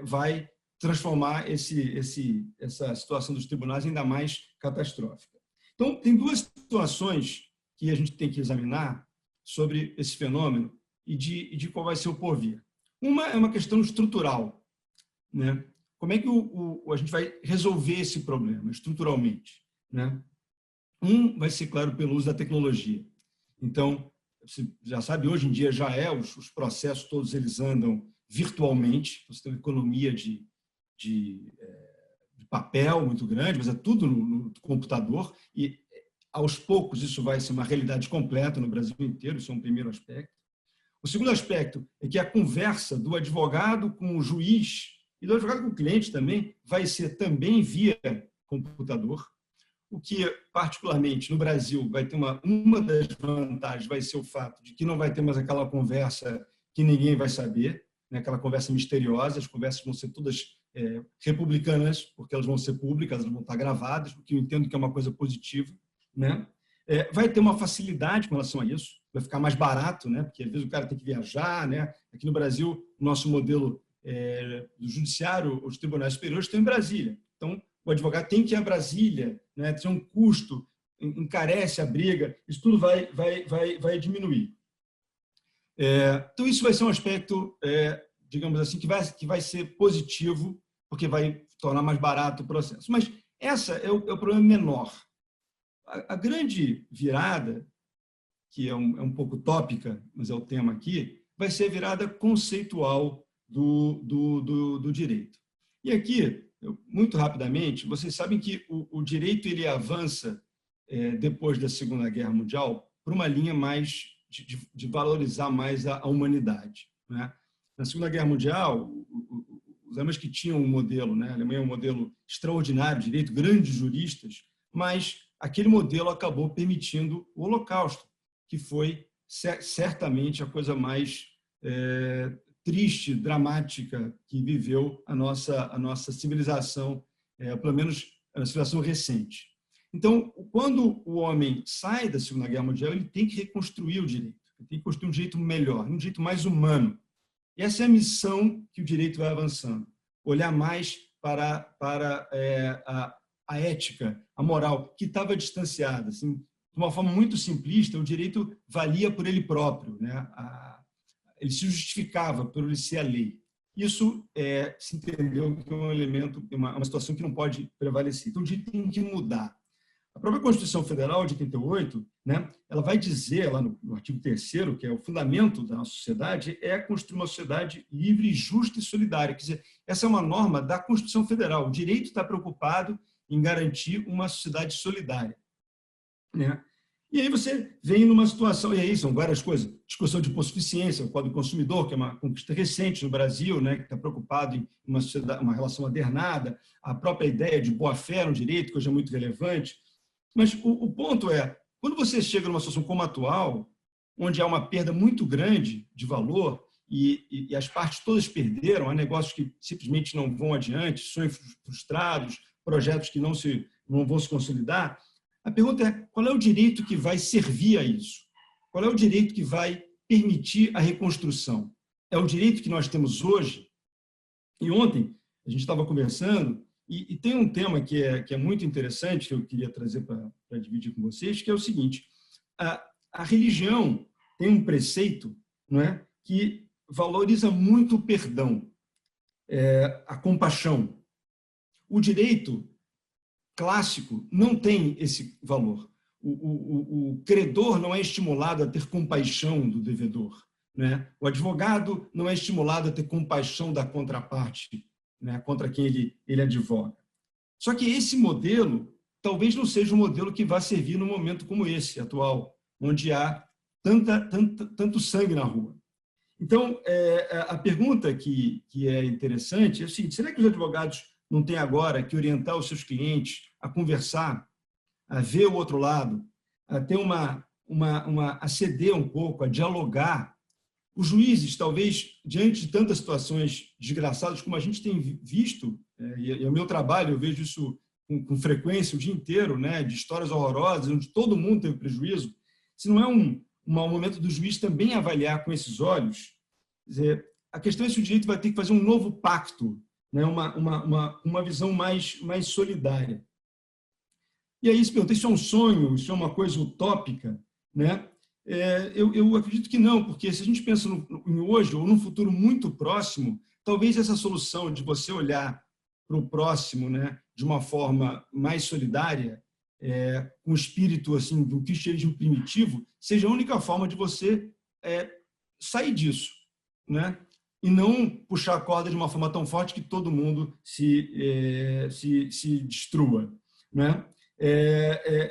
vai transformar essa situação dos tribunais ainda mais catastrófica. Então, tem duas situações que a gente tem que examinar sobre esse fenômeno e de qual vai ser o porvir. Uma é uma questão estrutural, né? Como é que a gente vai resolver esse problema estruturalmente, né? Vai ser, claro, pelo uso da tecnologia. Então, você já sabe, hoje em dia já os processos todos eles andam virtualmente, você tem uma economia de papel muito grande, mas é tudo no computador, e aos poucos isso vai ser uma realidade completa no Brasil inteiro, isso é um primeiro aspecto. O segundo aspecto é que a conversa do advogado com o juiz e do advogado com o cliente também vai ser também via computador, o que, particularmente, no Brasil, vai ter uma das vantagens vai ser o fato de que não vai ter mais aquela conversa que ninguém vai saber, né? Aquela conversa misteriosa, as conversas vão ser todas republicanas, porque elas vão ser públicas, elas vão estar gravadas, o que eu entendo que é uma coisa positiva, né? Vai ter uma facilidade com relação a isso, vai ficar mais barato, né? Porque às vezes o cara tem que viajar, né? Aqui no Brasil, o nosso modelo do judiciário, os tribunais superiores estão em Brasília. Então, o advogado tem que ir a Brasília, né? Tem um custo, encarece a briga, isso tudo vai diminuir. Então, isso vai ser um aspecto, digamos assim, que vai ser positivo, porque vai tornar mais barato o processo. Mas essa é o problema menor. A grande virada, que é um pouco tópica, mas é o tema aqui, vai ser a virada conceitual do direito. E aqui, muito rapidamente, vocês sabem que o direito ele avança, depois da Segunda Guerra Mundial, para uma linha mais de valorizar mais a humanidade, né? Na Segunda Guerra Mundial, os alemães que tinham um modelo, né? A Alemanha é um modelo extraordinário de direito, grandes juristas, mas aquele modelo acabou permitindo o Holocausto, que foi certamente a coisa mais triste, dramática que viveu a nossa civilização, pelo menos a civilização recente. Então, quando o homem sai da Segunda Guerra Mundial, ele tem que reconstruir o direito, ele tem que construir um direito melhor, um direito mais humano. E essa é a missão que o direito vai avançando, olhar mais para a ética, a moral, que estava distanciada. Assim, de uma forma muito simplista, o direito valia por ele próprio, né? Ele se justificava por ele ser a lei. Isso se entendeu que é um elemento, uma situação que não pode prevalecer. Então, o direito tem que mudar. A própria Constituição Federal de 88, né, ela vai dizer, lá no artigo 3º, que é o fundamento da nossa sociedade, é construir uma sociedade livre, justa e solidária. Quer dizer, essa é uma norma da Constituição Federal. O direito está preocupado em garantir uma sociedade solidária, né? E aí você vem numa situação, e aí são várias coisas, discussão de hipossuficiência, o Código do Consumidor, que é uma conquista recente no Brasil, né, que está preocupado em uma relação adernada, a própria ideia de boa-fé no direito, que hoje é muito relevante. Mas o ponto é, quando você chega numa situação como a atual, onde há uma perda muito grande de valor e as partes todas perderam, há negócios que simplesmente não vão adiante, sonhos frustrados, projetos que não vão se consolidar, a pergunta é, qual é o direito que vai servir a isso? Qual é o direito que vai permitir a reconstrução? É o direito que nós temos hoje? E ontem a gente estava conversando, e tem um tema que é muito interessante, que eu queria trazer para dividir com vocês, que é o seguinte, a religião tem um preceito, não é, que valoriza muito o perdão, a compaixão. O direito clássico não tem esse valor. O credor não é estimulado a ter compaixão do devedor, né? O advogado não é estimulado a ter compaixão da contraparte, né? Contra quem ele advoga. Só que esse modelo talvez não seja um modelo que vá servir num momento como esse atual, onde há tanto sangue na rua. Então, a pergunta que é interessante é o seguinte, será que os advogados não têm agora que orientar os seus clientes a conversar, a ver o outro lado, a ter a ceder um pouco, a dialogar? Os juízes, talvez, diante de tantas situações desgraçadas como a gente tem visto, e é o meu trabalho, eu vejo isso com frequência o dia inteiro, né, de histórias horrorosas, onde todo mundo teve prejuízo, se não é um momento do juiz também avaliar com esses olhos, quer dizer, a questão é se o direito vai ter que fazer um novo pacto, né, uma visão mais solidária. E aí se pergunta, isso é um sonho, isso é uma coisa utópica, né? Eu acredito que não, porque se a gente pensa em hoje ou num futuro muito próximo, talvez essa solução de você olhar para o próximo, né, de uma forma mais solidária, com o espírito assim, do cristianismo primitivo, seja a única forma de você sair disso, né? E não puxar a corda de uma forma tão forte que todo mundo se destrua, né?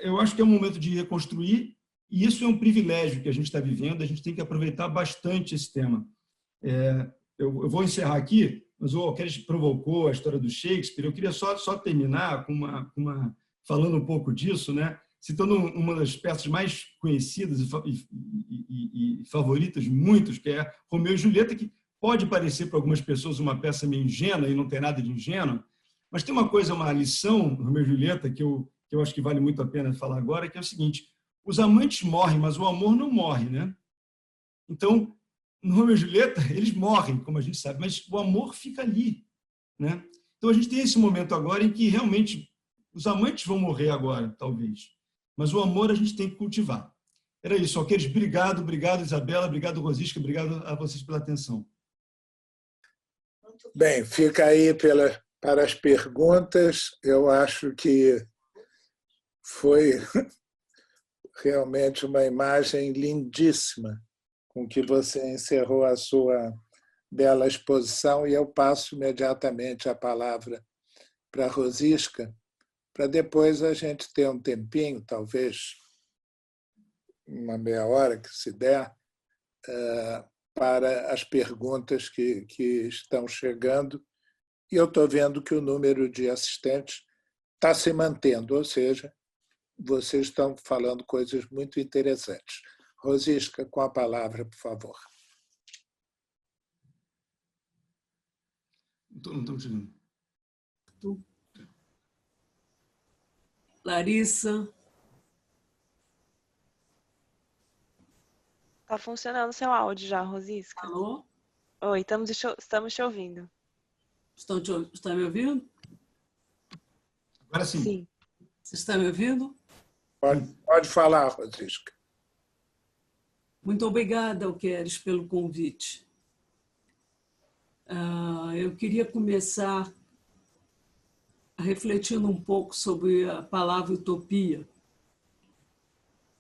Eu acho que é um momento de reconstruir, e isso é um privilégio que a gente está vivendo, a gente tem que aproveitar bastante esse tema. Eu vou encerrar aqui, mas o Alqueires provocou a história do Shakespeare, eu queria só terminar falando um pouco disso, né? Citando uma das peças mais conhecidas e favoritas de muitos, que é Romeu e Julieta, que pode parecer para algumas pessoas uma peça meio ingênua, e não tem nada de ingênua, mas tem uma lição, Romeu e Julieta, que eu acho que vale muito a pena falar agora, que é o seguinte, os amantes morrem, mas o amor não morre, né? Então, no Romeu e Julieta, eles morrem, como a gente sabe, mas o amor fica ali, né? Então, a gente tem esse momento agora em que realmente os amantes vão morrer agora, talvez, mas o amor a gente tem que cultivar. Era isso, Alqueires. Obrigado, Isabela, obrigado, Rosisca, obrigado a vocês pela atenção. Bem, fica aí para as perguntas. Eu acho que foi realmente uma imagem lindíssima com que você encerrou a sua bela exposição, e eu passo imediatamente a palavra para a Rosisca, para depois a gente ter um tempinho, talvez uma meia hora que se der, para as perguntas que estão chegando. E eu estou vendo que o número de assistentes está se mantendo, ou seja, vocês estão falando coisas muito interessantes. Rosisca, com a palavra, por favor. Não estou chegando. Larissa. Está funcionando o seu áudio já, Rosisca. Alô? Oi, estamos te ouvindo. Estão me ouvindo? Agora sim. Sim. Você está me ouvindo? Pode falar, Rosisca. Muito obrigada, Alqueires, pelo convite. Eu queria começar refletindo um pouco sobre a palavra utopia,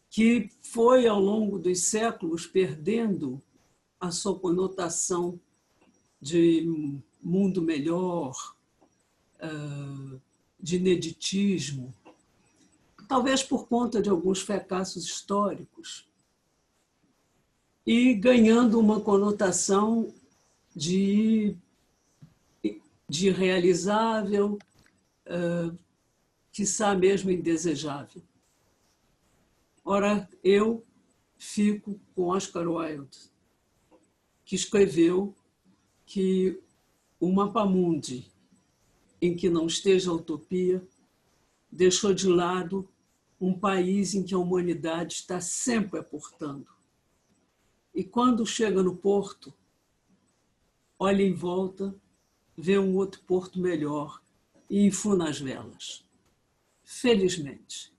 que foi, ao longo dos séculos, perdendo a sua conotação de mundo melhor, de ineditismo, talvez por conta de alguns fracassos históricos, e ganhando uma conotação de realizável, quiçá mesmo indesejável. Ora, eu fico com Oscar Wilde, que escreveu que o mapamundi em que não esteja a utopia deixou de lado um país em que a humanidade está sempre aportando. E quando chega no porto, olha em volta, vê um outro porto melhor e enfuna as velas. Felizmente,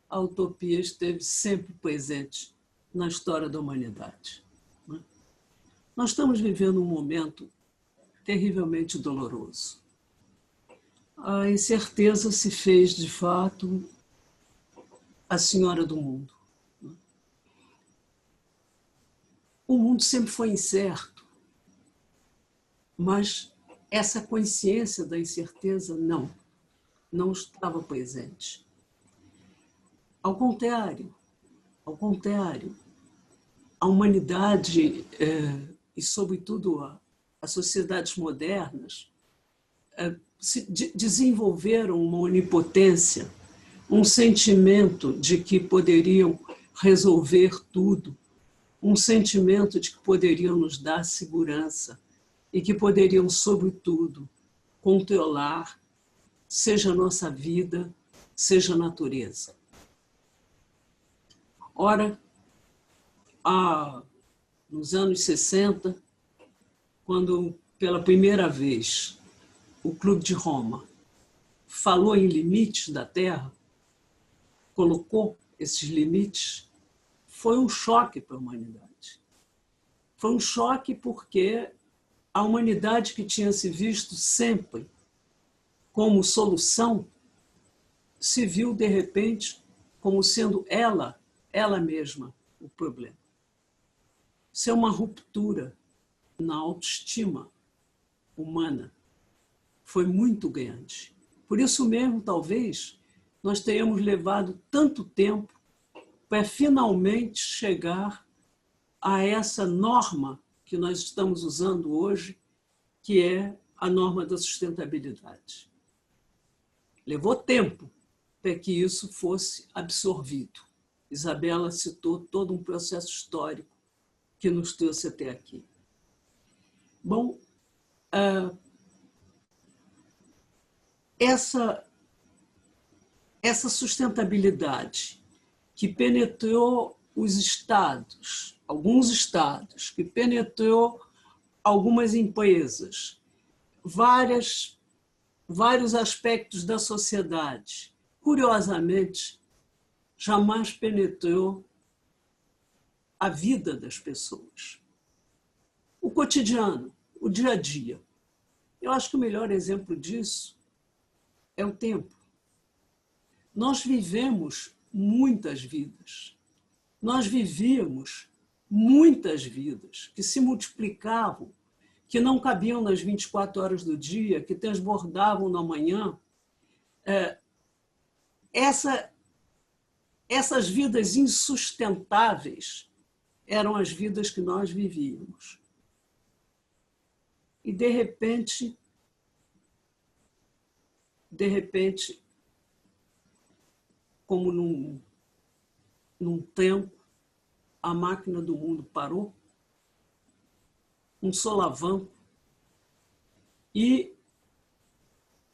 a utopia esteve sempre presente na história da humanidade. Nós estamos vivendo um momento terrivelmente doloroso. A incerteza se fez, de fato, a senhora do mundo. O mundo sempre foi incerto, mas essa consciência da incerteza não estava presente. Ao contrário, a humanidade e, sobretudo, as sociedades modernas desenvolveram uma onipotência, um sentimento de que poderiam resolver tudo, um sentimento de que poderiam nos dar segurança e que poderiam, sobretudo, controlar, seja a nossa vida, seja a natureza. Ora, nos anos 60, quando pela primeira vez o Clube de Roma falou em limites da Terra, colocou esses limites, foi um choque para a humanidade. Foi um choque porque a humanidade, que tinha se visto sempre como solução, se viu, de repente, como sendo ela mesma o problema. Isso é uma ruptura na autoestima humana. Foi muito grande. Por isso mesmo, talvez, nós tenhamos levado tanto tempo para finalmente chegar a essa norma que nós estamos usando hoje, que é a norma da sustentabilidade. Levou tempo para que isso fosse absorvido. Isabela citou todo um processo histórico que nos trouxe até aqui. Bom, essa sustentabilidade que penetrou os estados, alguns estados, que penetrou algumas empresas, vários aspectos da sociedade, curiosamente, jamais penetrou a vida das pessoas. O cotidiano, o dia a dia. Eu acho que o melhor exemplo disso é o tempo. Nós vivemos muitas vidas. Nós vivíamos muitas vidas que se multiplicavam, que não cabiam nas 24 horas do dia, que transbordavam na manhã. Essas vidas insustentáveis eram as vidas que nós vivíamos. E, de repente, como num tempo, a máquina do mundo parou, um solavanco, e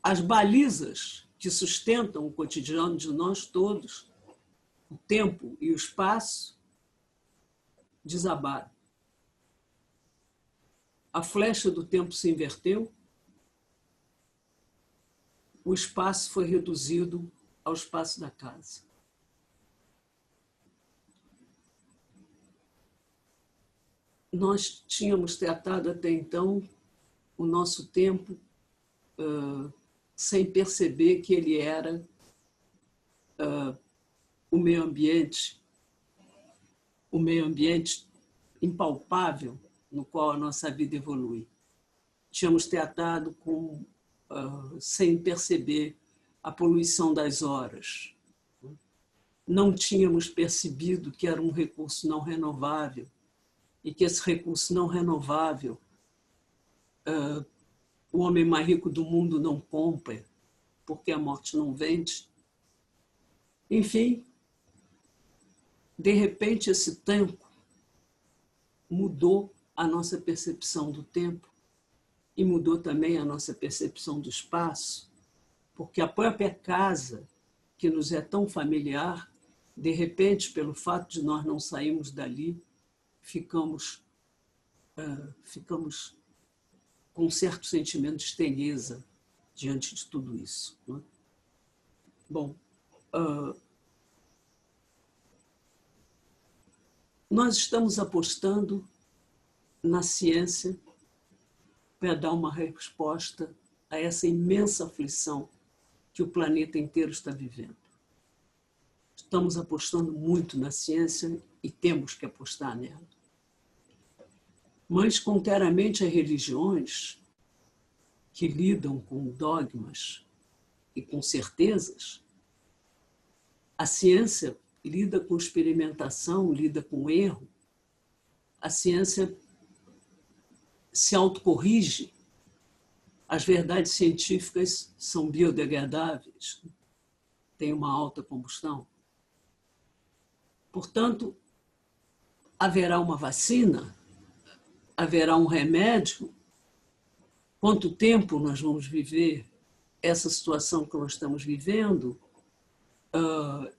as balizas que sustentam o cotidiano de nós todos, o tempo e o espaço, desabaram. A flecha do tempo se inverteu, o espaço foi reduzido ao espaço da casa. Nós tínhamos tratado até então o nosso tempo sem perceber que ele era o meio ambiente impalpável no qual a nossa vida evolui. Tínhamos tratado sem perceber a poluição das horas. Não tínhamos percebido que era um recurso não renovável e que esse recurso não renovável o homem mais rico do mundo não compra, porque a morte não vende. Enfim, de repente, esse tempo mudou a nossa percepção do tempo e mudou também a nossa percepção do espaço, porque a própria casa, que nos é tão familiar, de repente, pelo fato de nós não sairmos dali, ficamos com um certo sentimento de estranheza diante de tudo isso. Não é? Bom, nós estamos apostando na ciência para dar uma resposta a essa imensa aflição que o planeta inteiro está vivendo. Estamos apostando muito na ciência e temos que apostar nela. Mas, contrariamente às religiões que lidam com dogmas e com certezas, a ciência lida com experimentação, lida com erro. A ciência se autocorrige. As verdades científicas são biodegradáveis, têm uma alta combustão. Portanto, haverá uma vacina, haverá um remédio. Quanto tempo nós vamos viver essa situação que nós estamos vivendo?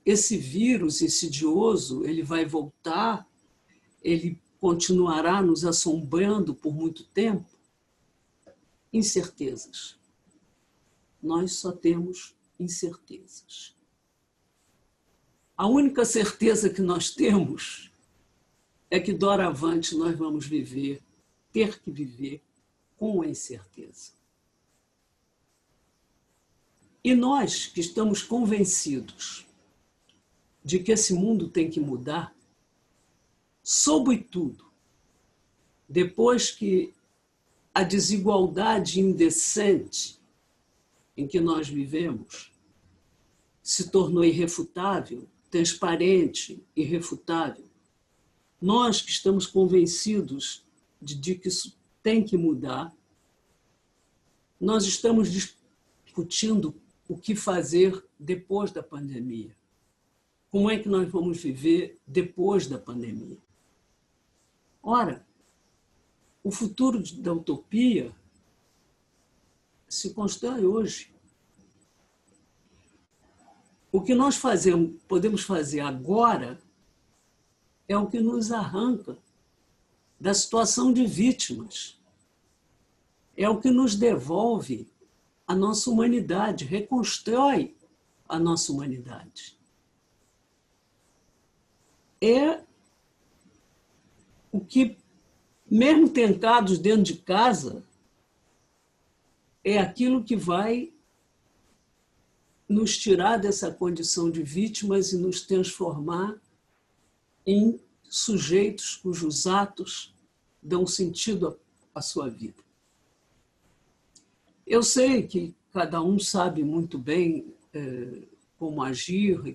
Esse vírus insidioso, ele vai voltar? Ele continuará nos assombrando por muito tempo? Incertezas. Nós só temos incertezas. A única certeza que nós temos é que, doravante, nós vamos ter que viver com a incerteza. E nós que estamos convencidos de que esse mundo tem que mudar, sobretudo, depois que a desigualdade indecente em que nós vivemos se tornou irrefutável, transparente, irrefutável, nós que estamos convencidos de que isso tem que mudar, nós estamos discutindo o que fazer depois da pandemia. Como é que nós vamos viver depois da pandemia? Ora, o futuro da utopia se constrói hoje. O que nós podemos fazer agora é o que nos arranca da situação de vítimas. É o que nos devolve a nossa humanidade, reconstrói a nossa humanidade. É o que, mesmo tentados dentro de casa, é aquilo que vai nos tirar dessa condição de vítimas e nos transformar em sujeitos cujos atos dão sentido à sua vida. Eu sei que cada um sabe muito bem como agir e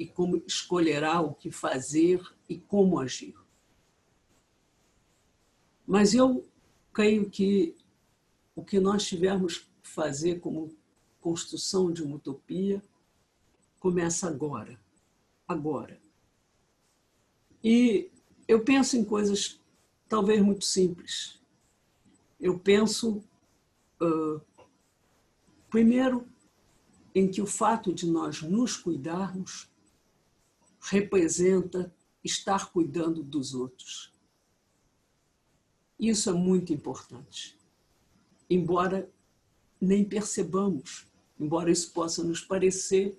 como escolherá o que fazer e como agir. Mas eu creio que o que nós tivermos que fazer como construção de uma utopia começa agora. Agora. E eu penso em coisas talvez muito simples. Eu penso, primeiro, em que o fato de nós nos cuidarmos representa estar cuidando dos outros. Isso é muito importante. Embora nem percebamos, embora isso possa nos parecer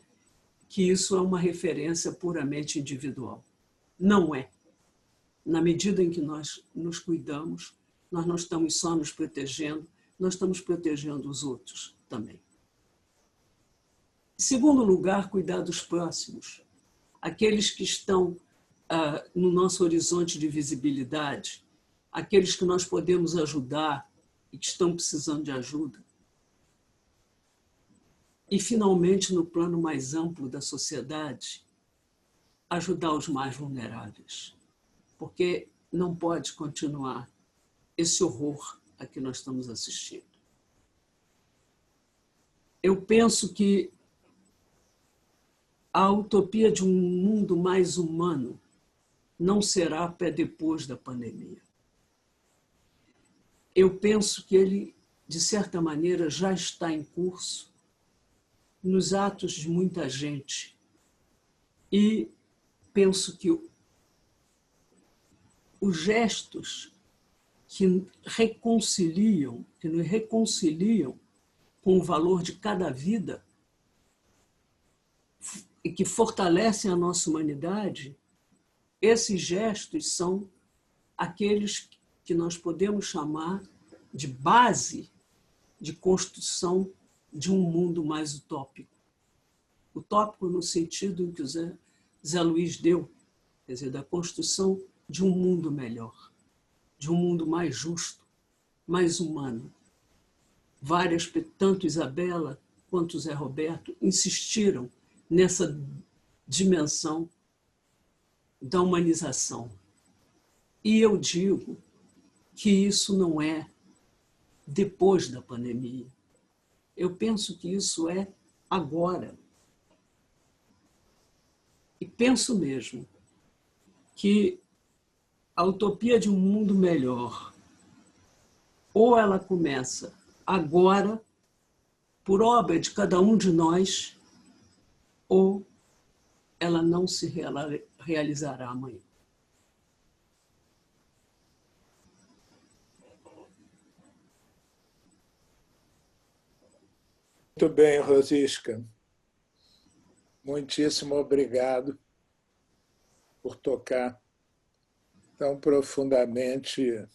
que isso é uma referência puramente individual. Não é. Na medida em que nós nos cuidamos, nós não estamos só nos protegendo, nós estamos protegendo os outros também. Em segundo lugar, cuidar dos próximos. Aqueles que estão no nosso horizonte de visibilidade, aqueles que nós podemos ajudar e que estão precisando de ajuda. e, finalmente, no plano mais amplo da sociedade, ajudar os mais vulneráveis. Porque não pode continuar esse horror a que nós estamos assistindo. Eu penso que a utopia de um mundo mais humano não será até depois da pandemia. Eu penso que ele, de certa maneira, já está em curso nos atos de muita gente. E penso que os gestos que nos reconciliam com o valor de cada vida e que fortalecem a nossa humanidade, esses gestos são aqueles que nós podemos chamar de base de construção de um mundo mais utópico. Utópico no sentido em que o Zé Luiz deu, quer dizer, da construção de um mundo melhor, de um mundo mais justo, mais humano. Tanto Isabela quanto Zé Roberto insistiram nessa dimensão da humanização. E eu digo que isso não é depois da pandemia. Eu penso que isso é agora. E penso mesmo que a utopia de um mundo melhor, ou ela começa agora, por obra de cada um de nós, ou ela não se realizará amanhã. Muito bem, Rosisca. Muitíssimo obrigado por tocar tão profundamente,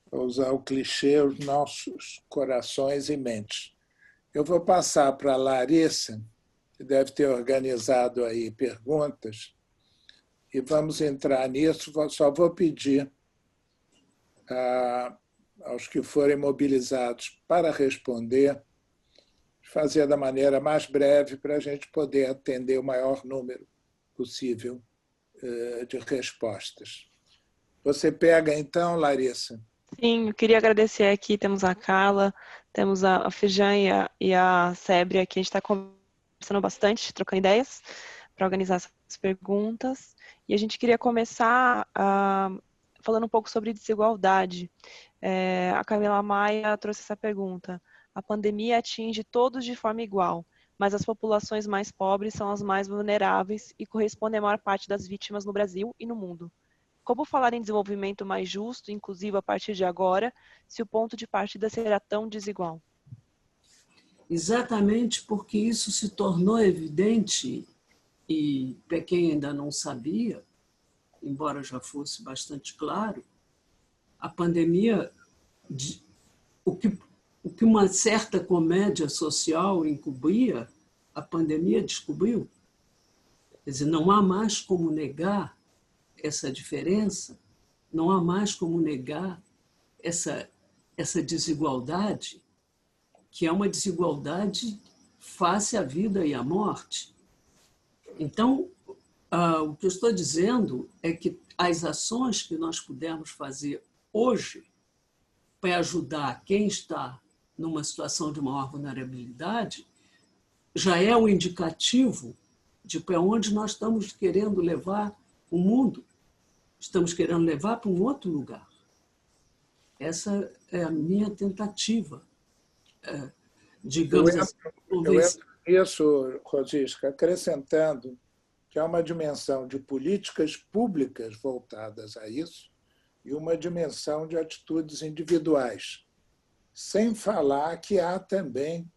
para usar o clichê, os nossos corações e mentes. Eu vou passar para a Larissa, que deve ter organizado aí perguntas, e vamos entrar nisso. Só vou pedir aos que forem mobilizados para responder, fazer da maneira mais breve para a gente poder atender o maior número possível de respostas. Você pega, então, Larissa? Sim, eu queria agradecer aqui, temos a Carla, temos a Fejan e a Sébria, que a gente está conversando bastante, trocando ideias para organizar essas perguntas. E a gente queria começar falando um pouco sobre desigualdade. A Camila Maia trouxe essa pergunta. A pandemia atinge todos de forma igual, mas as populações mais pobres são as mais vulneráveis e correspondem à maior parte das vítimas no Brasil e no mundo. Como falar em desenvolvimento mais justo e inclusivo a partir de agora, se o ponto de partida será tão desigual? Exatamente porque isso se tornou evidente, e para quem ainda não sabia, embora já fosse bastante claro, a pandemia, o que uma certa comédia social encobria, a pandemia descobriu. Quer dizer, não há mais como negar essa diferença, não há mais como negar essa desigualdade, que é uma desigualdade face à vida e à morte. Então, o que eu estou dizendo é que as ações que nós pudermos fazer hoje para ajudar quem está numa situação de maior vulnerabilidade já é um indicativo de para onde nós estamos querendo levar o mundo. Estamos querendo levar para um outro lugar. Essa é a minha tentativa, digamos assim. Eu entro nisso, Rosisca, acrescentando que há uma dimensão de políticas públicas voltadas a isso e uma dimensão de atitudes individuais, sem falar que há também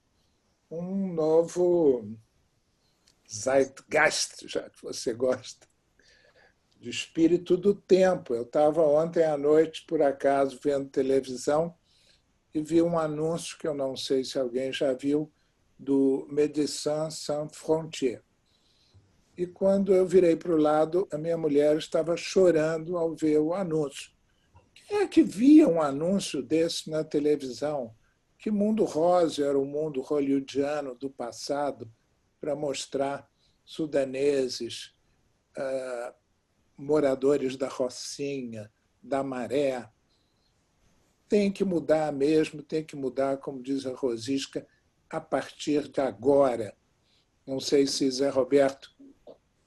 um novo zeitgeist, já que você gosta, de espírito do tempo. Eu estava ontem à noite, por acaso, vendo televisão e vi um anúncio, que eu não sei se alguém já viu, do Médecins Sans Frontières. E quando eu virei para o lado, a minha mulher estava chorando ao ver o anúncio. Quem é que via um anúncio desse na televisão? Que mundo rosa era o mundo hollywoodiano do passado para mostrar sudaneses, moradores da Rocinha, da Maré. Tem que mudar mesmo, tem que mudar, como diz a Rosisca, a partir de agora. Não sei se Zé Roberto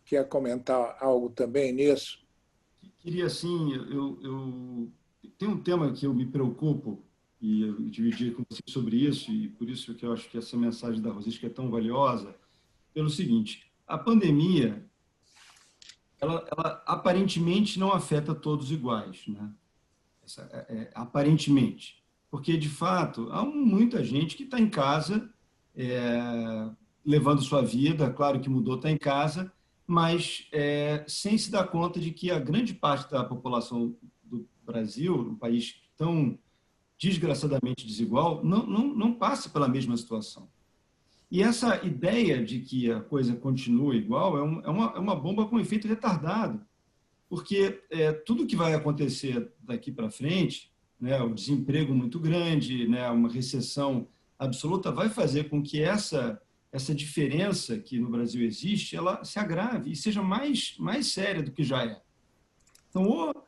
quer comentar algo também nisso. Queria, sim, tem um tema que eu me preocupo, e eu dividi com você sobre isso, e por isso que eu acho que essa mensagem da Rosisca é tão valiosa, pelo seguinte: a pandemia, ela aparentemente não afeta todos iguais, né? Aparentemente, porque, de fato, há muita gente que está em casa, levando sua vida, claro que mudou, está em casa, mas sem se dar conta de que a grande parte da população do Brasil, um país tão desgraçadamente desigual, não passa pela mesma situação. E essa ideia de que a coisa continua igual é uma bomba com efeito retardado, porque tudo que vai acontecer daqui para frente, né, o desemprego muito grande, né, uma recessão absoluta, vai fazer com que essa diferença que no Brasil existe, ela se agrave e seja mais séria do que já é. Então, ou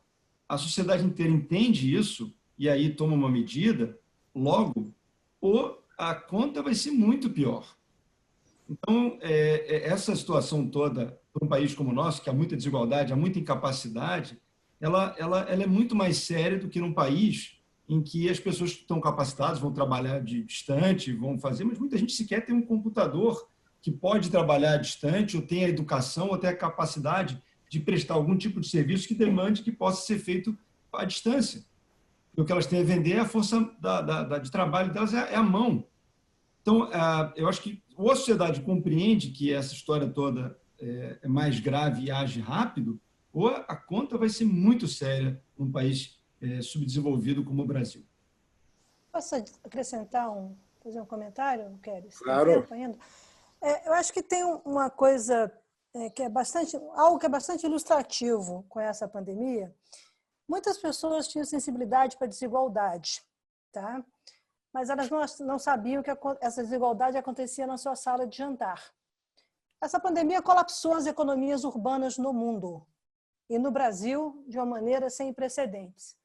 a sociedade inteira entende isso e aí toma uma medida logo, ou a conta vai ser muito pior. Então, essa situação toda, para um país como o nosso, que há muita desigualdade, há muita incapacidade, ela é muito mais séria do que num país em que as pessoas que estão capacitadas vão trabalhar distante, vão fazer, mas muita gente sequer tem um computador que pode trabalhar distante, ou tem a educação, ou tem a capacidade de prestar algum tipo de serviço que demande que possa ser feito à distância. E o que elas têm a vender, a força de trabalho delas é a mão. Então, eu acho que ou a sociedade compreende que essa história toda é mais grave e age rápido, ou a conta vai ser muito séria num país subdesenvolvido como o Brasil. Posso acrescentar fazer um comentário, Kéris? Claro. Eu acho que tem uma coisa algo que é bastante ilustrativo com essa pandemia. Muitas pessoas tinham sensibilidade para a desigualdade, tá? Mas elas não sabiam que essa desigualdade acontecia na sua sala de jantar. Essa pandemia colapsou as economias urbanas no mundo e no Brasil de uma maneira sem precedentes.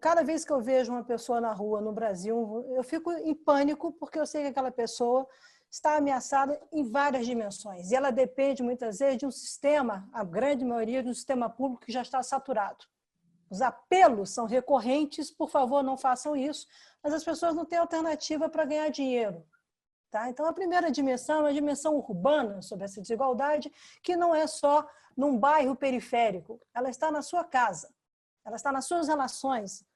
Cada vez que eu vejo uma pessoa na rua no Brasil, eu fico em pânico porque eu sei que aquela pessoa está ameaçada em várias dimensões. E ela depende, muitas vezes, de um sistema, a grande maioria, de um sistema público que já está saturado. Os apelos são recorrentes, por favor, não façam isso, mas as pessoas não têm alternativa para ganhar dinheiro. Tá? Então, a primeira dimensão é uma dimensão urbana sobre essa desigualdade, que não é só num bairro periférico, ela está na sua casa, ela está nas suas relações.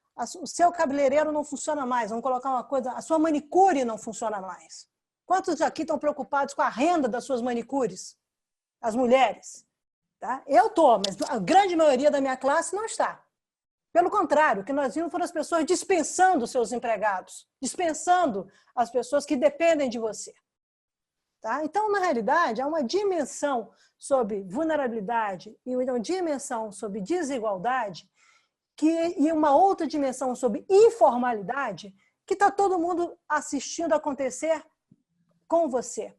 O seu cabeleireiro não funciona mais, vamos colocar uma coisa, a sua manicure não funciona mais. Quantos aqui estão preocupados com a renda das suas manicures? As mulheres. Tá? Eu estou, mas a grande maioria da minha classe não está. Pelo contrário, o que nós vimos foram as pessoas dispensando seus empregados, dispensando as pessoas que dependem de você. Tá? Então, na realidade, há uma dimensão sobre vulnerabilidade e uma dimensão sobre desigualdade e uma outra dimensão sobre informalidade que está todo mundo assistindo acontecer com você.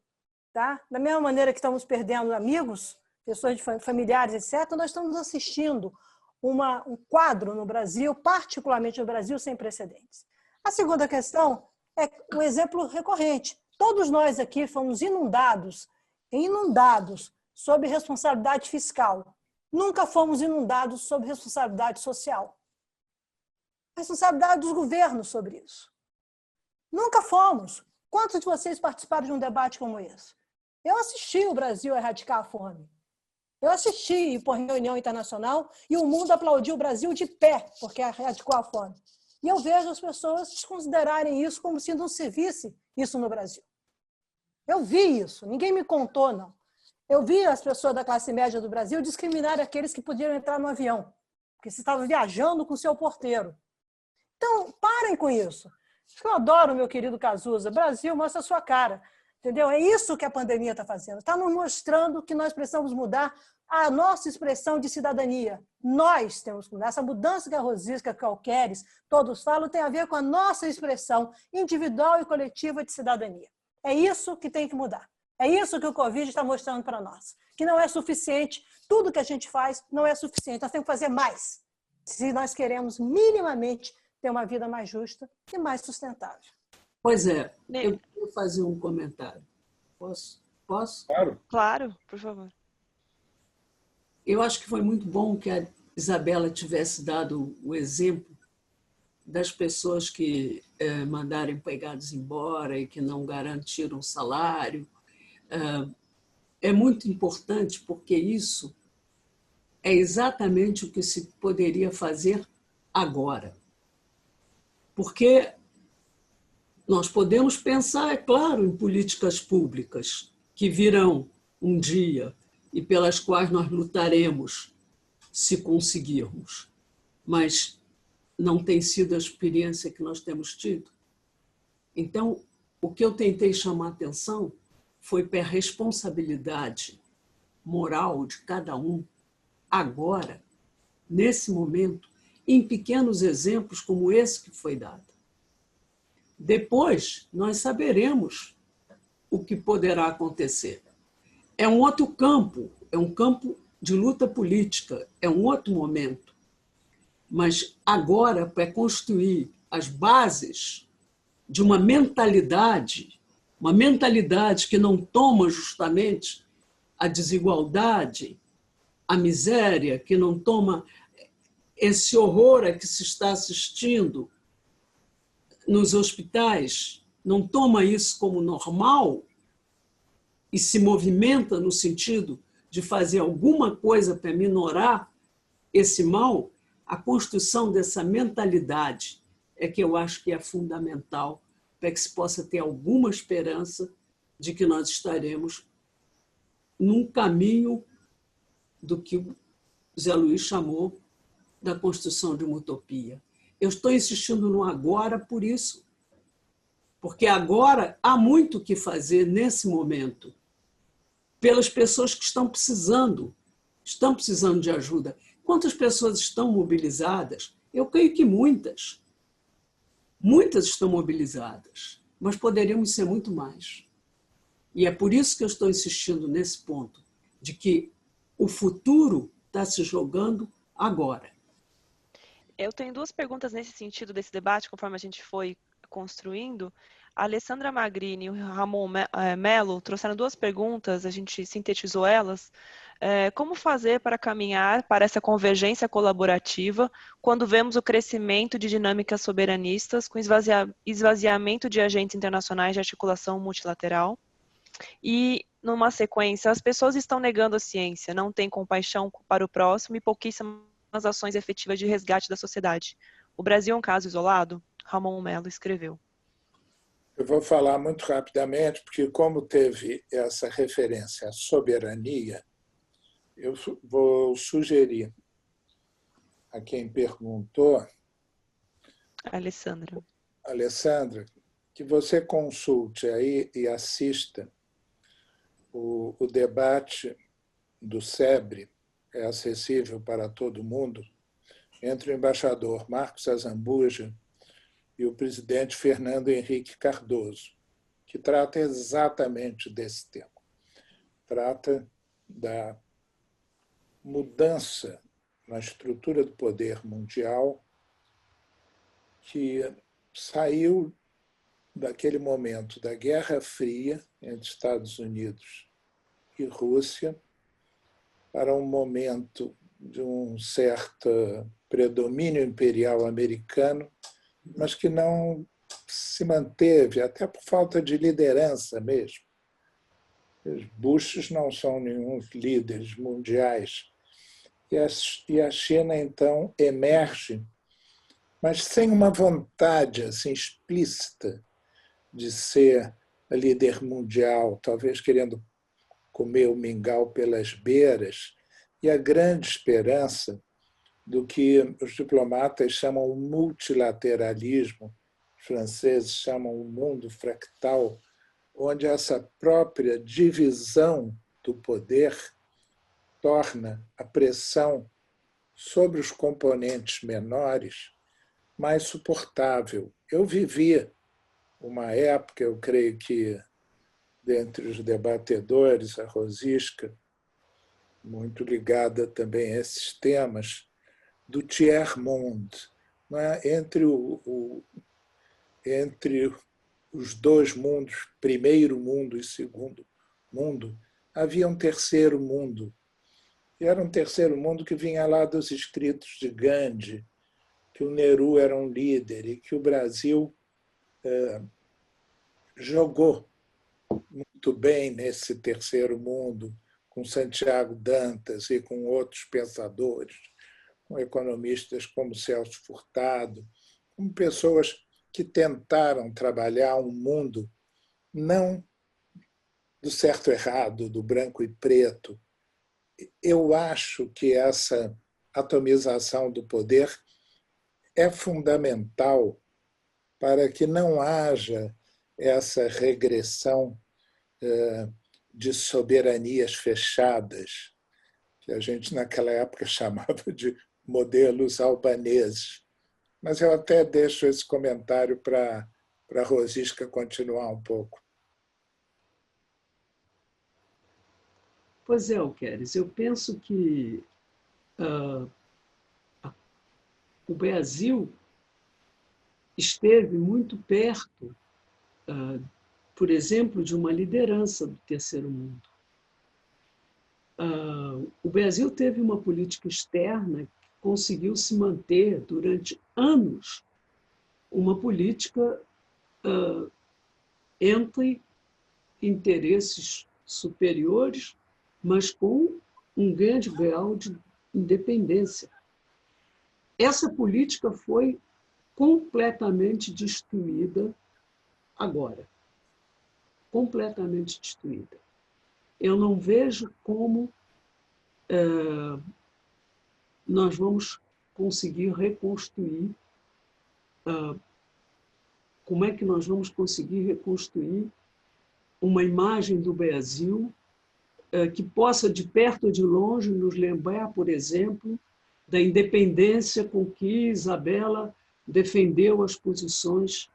Tá? Da mesma maneira que estamos perdendo amigos, pessoas familiares, etc., nós estamos assistindo um quadro no Brasil, particularmente no Brasil, sem precedentes. A segunda questão é um exemplo recorrente. Todos nós aqui fomos inundados sob responsabilidade fiscal. Nunca fomos inundados sob responsabilidade social. Responsabilidade dos governos sobre isso. Nunca fomos. Quantos de vocês participaram de um debate como esse? Eu assisti o Brasil erradicar a fome. Eu assisti por reunião internacional e o mundo aplaudiu o Brasil de pé, porque erradicou a fome. E eu vejo as pessoas desconsiderarem isso como se não se visse isso no Brasil. Eu vi isso, ninguém me contou, não. Eu vi as pessoas da classe média do Brasil discriminar aqueles que podiam entrar no avião, porque você estava viajando com o seu porteiro. Então, parem com isso. Eu adoro, meu querido Cazuza. Brasil, mostra a sua cara. Entendeu? É isso que a pandemia está fazendo. Está nos mostrando que nós precisamos mudar a nossa expressão de cidadania. Nós temos que mudar. Essa mudança que a Rosisca, que a Alqueires, todos falam, tem a ver com a nossa expressão individual e coletiva de cidadania. É isso que tem que mudar. É isso que o Covid está mostrando para nós. Que não é suficiente, tudo que a gente faz não é suficiente. Nós temos que fazer mais, se nós queremos minimamente ter uma vida mais justa e mais sustentável. Pois é, eu quero fazer um comentário. Posso? Claro. Claro, por favor. Eu acho que foi muito bom que a Isabela tivesse dado o exemplo das pessoas que mandaram empregados embora e que não garantiram salário. É muito importante porque isso é exatamente o que se poderia fazer agora. Porque nós podemos pensar, é claro, em políticas públicas que virão um dia e pelas quais nós lutaremos se conseguirmos. Mas não tem sido a experiência que nós temos tido. Então, o que eu tentei chamar a atenção foi para a responsabilidade moral de cada um, agora, nesse momento, em pequenos exemplos como esse que foi dado. Depois, nós saberemos o que poderá acontecer. É um outro campo, é um campo de luta política, é um outro momento. Mas agora, para construir as bases de uma mentalidade que não toma justamente a desigualdade, a miséria, que não toma esse horror a que se está assistindo nos hospitais, não toma isso como normal e se movimenta no sentido de fazer alguma coisa para minorar esse mal, a construção dessa mentalidade é que eu acho que é fundamental para que se possa ter alguma esperança de que nós estaremos num caminho do que o Zé Luiz chamou da construção de uma utopia. Eu estou insistindo no agora por isso, porque agora há muito o que fazer nesse momento pelas pessoas que estão precisando de ajuda. Quantas pessoas estão mobilizadas? Eu creio que muitas. Muitas estão mobilizadas, mas poderíamos ser muito mais. E é por isso que eu estou insistindo nesse ponto, de que o futuro está se jogando agora. Eu tenho duas perguntas nesse sentido desse debate, conforme a gente foi construindo. A Alessandra Magrini e o Ramon Melo trouxeram duas perguntas, a gente sintetizou elas. Como fazer para caminhar para essa convergência colaborativa quando vemos o crescimento de dinâmicas soberanistas com esvaziamento de agentes internacionais de articulação multilateral? E, numa sequência, as pessoas estão negando a ciência, não têm compaixão para o próximo e pouquíssimas ações efetivas de resgate da sociedade. O Brasil é um caso isolado? Ramon Melo escreveu. Eu vou falar muito rapidamente, porque como teve essa referência à soberania, eu vou sugerir a quem perguntou, Alessandra, que você consulte aí e assista o debate do SEBRE, é acessível para todo mundo, entre o embaixador Marcos Azambuja e o presidente Fernando Henrique Cardoso, que trata exatamente desse tema. Trata da mudança na estrutura do poder mundial que saiu daquele momento da Guerra Fria entre Estados Unidos e Rússia para um momento de um certo predomínio imperial americano, mas que não se manteve, até por falta de liderança mesmo. Os Bushes não são nenhum líderes mundiais. E a China, então, emerge, mas sem uma vontade assim, explícita de ser a líder mundial, talvez querendo comer o mingau pelas beiras, e a grande esperança do que os diplomatas chamam o multilateralismo, os franceses chamam o mundo fractal, onde essa própria divisão do poder torna a pressão sobre os componentes menores mais suportável. Eu vivi uma época, eu creio que, dentre os debatedores, a Rosisca, muito ligada também a esses temas, do tiers-monde, entre os dois mundos, primeiro mundo e segundo mundo, havia um terceiro mundo. E era um terceiro mundo que vinha lá dos escritos de Gandhi, que o Nehru era um líder e que o Brasil jogou muito bem nesse terceiro mundo, com Santiago Dantas e com outros pensadores, com economistas como Celso Furtado, com pessoas que tentaram trabalhar um mundo não do certo e errado, do branco e preto. Eu acho que essa atomização do poder é fundamental para que não haja essa regressão de soberanias fechadas, que a gente naquela época chamava de modelos albaneses. Mas eu até deixo esse comentário para a Rosisca continuar um pouco. Pois é, Alqueres, eu penso que o Brasil esteve muito perto, por exemplo, de uma liderança do terceiro mundo. O Brasil teve uma política externa que conseguiu se manter durante anos, uma política entre interesses superiores, mas com um grande grau de independência. Essa política foi completamente destruída agora. Completamente destruída. Eu não vejo como nós vamos conseguir reconstruir, como é que nós vamos conseguir reconstruir uma imagem do Brasil que possa, de perto ou de longe, nos lembrar, por exemplo, da independência com que Isabela defendeu as posições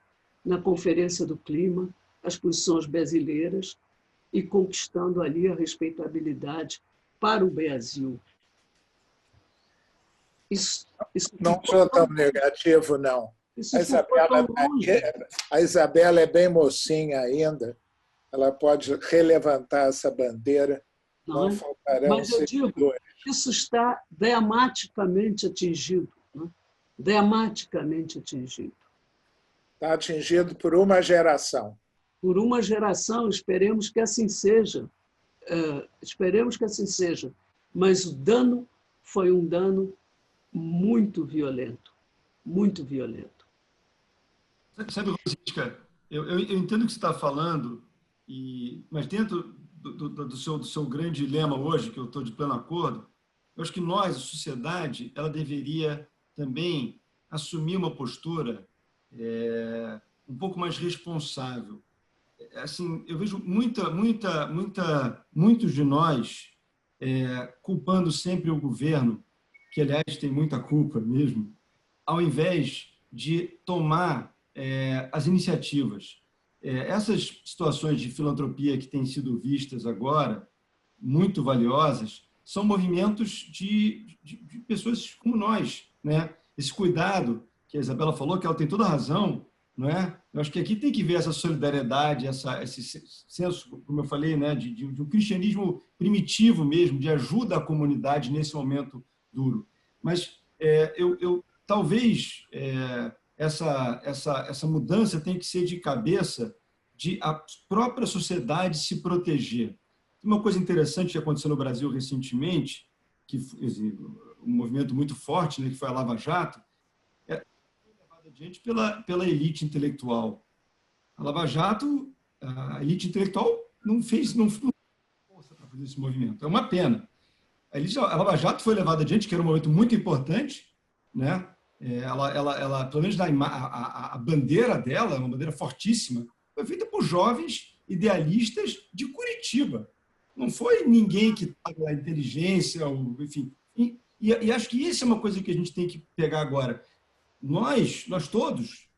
na Conferência do Clima, as posições brasileiras, e conquistando ali a respeitabilidade para o Brasil. Isso não sou tão negativo, não. A Isabela é bem mocinha ainda. Ela pode relevantar essa bandeira. Não faltarão. Mas eu digo, isso está dramaticamente atingido. Né? Dramaticamente atingido. Está atingido por uma geração. Por uma geração, esperemos que assim seja. Esperemos que assim seja. Mas o dano foi um dano muito violento. Muito violento. Sabe, Rosisca, eu entendo o que você está falando, mas dentro do seu grande dilema hoje, que eu estou de pleno acordo, eu acho que nós, a sociedade, ela deveria também assumir uma postura um pouco mais responsável. Assim, eu vejo muitos de nós culpando sempre o governo, que, aliás, tem muita culpa mesmo, ao invés de tomar as iniciativas. Essas situações de filantropia que têm sido vistas agora, muito valiosas, são movimentos de pessoas como nós, né? Esse cuidado que a Isabela falou, que ela tem toda a razão, não é? Eu acho que aqui tem que ver essa solidariedade, esse senso, como eu falei, né, de um cristianismo primitivo mesmo, de ajuda à comunidade nesse momento duro. Mas talvez essa mudança tem que ser de cabeça de a própria sociedade se proteger. Uma coisa interessante que aconteceu no Brasil recentemente, que um movimento muito forte, né, que foi a Lava Jato, foi levado adiante pela elite intelectual. A Lava Jato, a elite intelectual não fez força para fazer esse movimento. É uma pena. A Lava Jato foi levada adiante, que era um momento muito importante, né? Ela, pelo menos a bandeira dela, uma bandeira fortíssima, foi feita por jovens idealistas de Curitiba. não foi ninguém que estava na inteligência, ou, enfim. E acho que isso é uma coisa que a gente tem que pegar agora. Nós todos,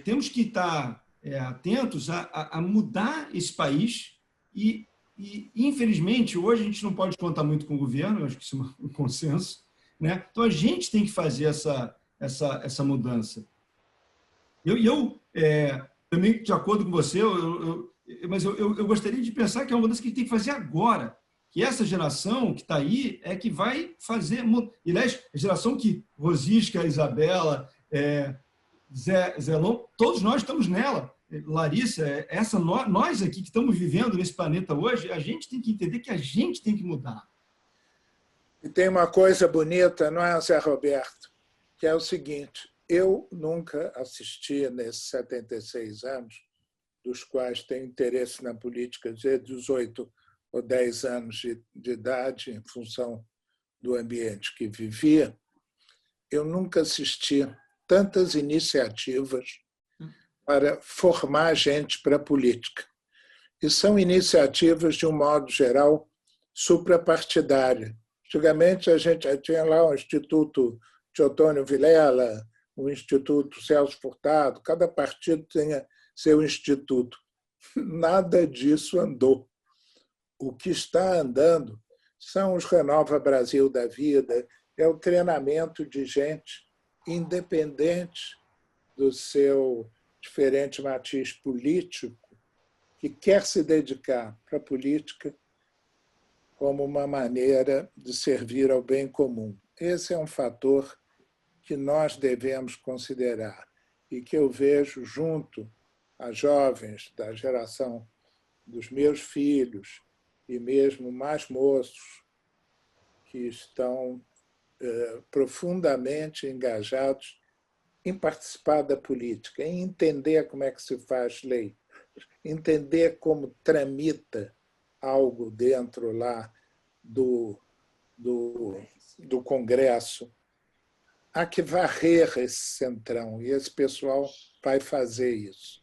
temos que estar atentos a mudar esse país e, infelizmente, hoje a gente não pode contar muito com o governo, acho que isso é um consenso, né? Então, a gente tem que fazer essa mudança. Eu também, de acordo com você, mas eu gostaria de pensar que é uma mudança que a gente tem que fazer agora, que essa geração que está aí é que vai fazer... E, aliás, a geração que Rosisca, Isabela, Zelon, todos nós estamos nela. Larissa, nós aqui que estamos vivendo nesse planeta hoje, a gente tem que entender que a gente tem que mudar. E tem uma coisa bonita, não é, Zé Roberto? Que é o seguinte, eu nunca assisti nesses 76 anos, dos quais tenho interesse na política de 18 ou 10 anos de idade, em função do ambiente que vivia, eu nunca assisti tantas iniciativas para formar gente para a política. E são iniciativas, de um modo geral, suprapartidárias. Antigamente, a gente tinha lá o Instituto Teotônio Vilela, o Instituto Celso Furtado, cada partido tinha seu instituto. Nada disso andou. O que está andando são os Renova Brasil da vida, é o treinamento de gente independente do seu diferente matiz político, que quer se dedicar para a política como uma maneira de servir ao bem comum. Esse é um fator que nós devemos considerar e que eu vejo junto a jovens da geração dos meus filhos e mesmo mais moços que estão profundamente engajados em participar da política, em entender como é que se faz lei, entender como tramita algo dentro lá do Congresso. Há que varrer esse centrão, e esse pessoal vai fazer isso.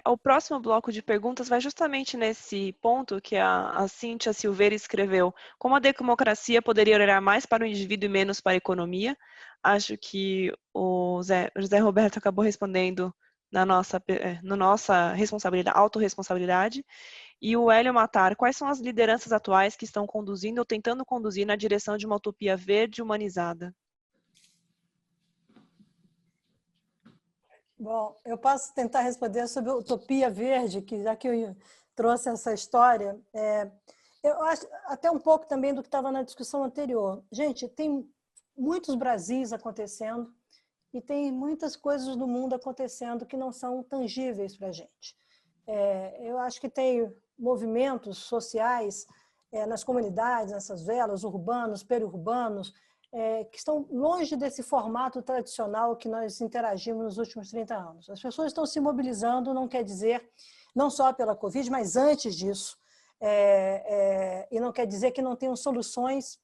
O próximo bloco de perguntas vai justamente nesse ponto que a Cíntia Silveira escreveu. Como a democracia poderia olhar mais para o indivíduo e menos para a economia? Acho que o José Roberto acabou respondendo na nossa responsabilidade, autorresponsabilidade. E o Hélio Matar, quais são as lideranças atuais que estão conduzindo ou tentando conduzir na direção de uma utopia verde humanizada? Bom, eu posso tentar responder sobre a utopia verde, que já que eu trouxe essa história, eu acho até um pouco também do que estava na discussão anterior. Gente, tem muitos Brasis acontecendo e tem muitas coisas no mundo acontecendo que não são tangíveis para a gente. Eu acho que tem movimentos sociais nas comunidades, nessas velas, urbanos, periurbanos, que estão longe desse formato tradicional que nós interagimos nos últimos 30 anos. As pessoas estão se mobilizando, não quer dizer, não só pela Covid, mas antes disso, e não quer dizer que não tenham soluções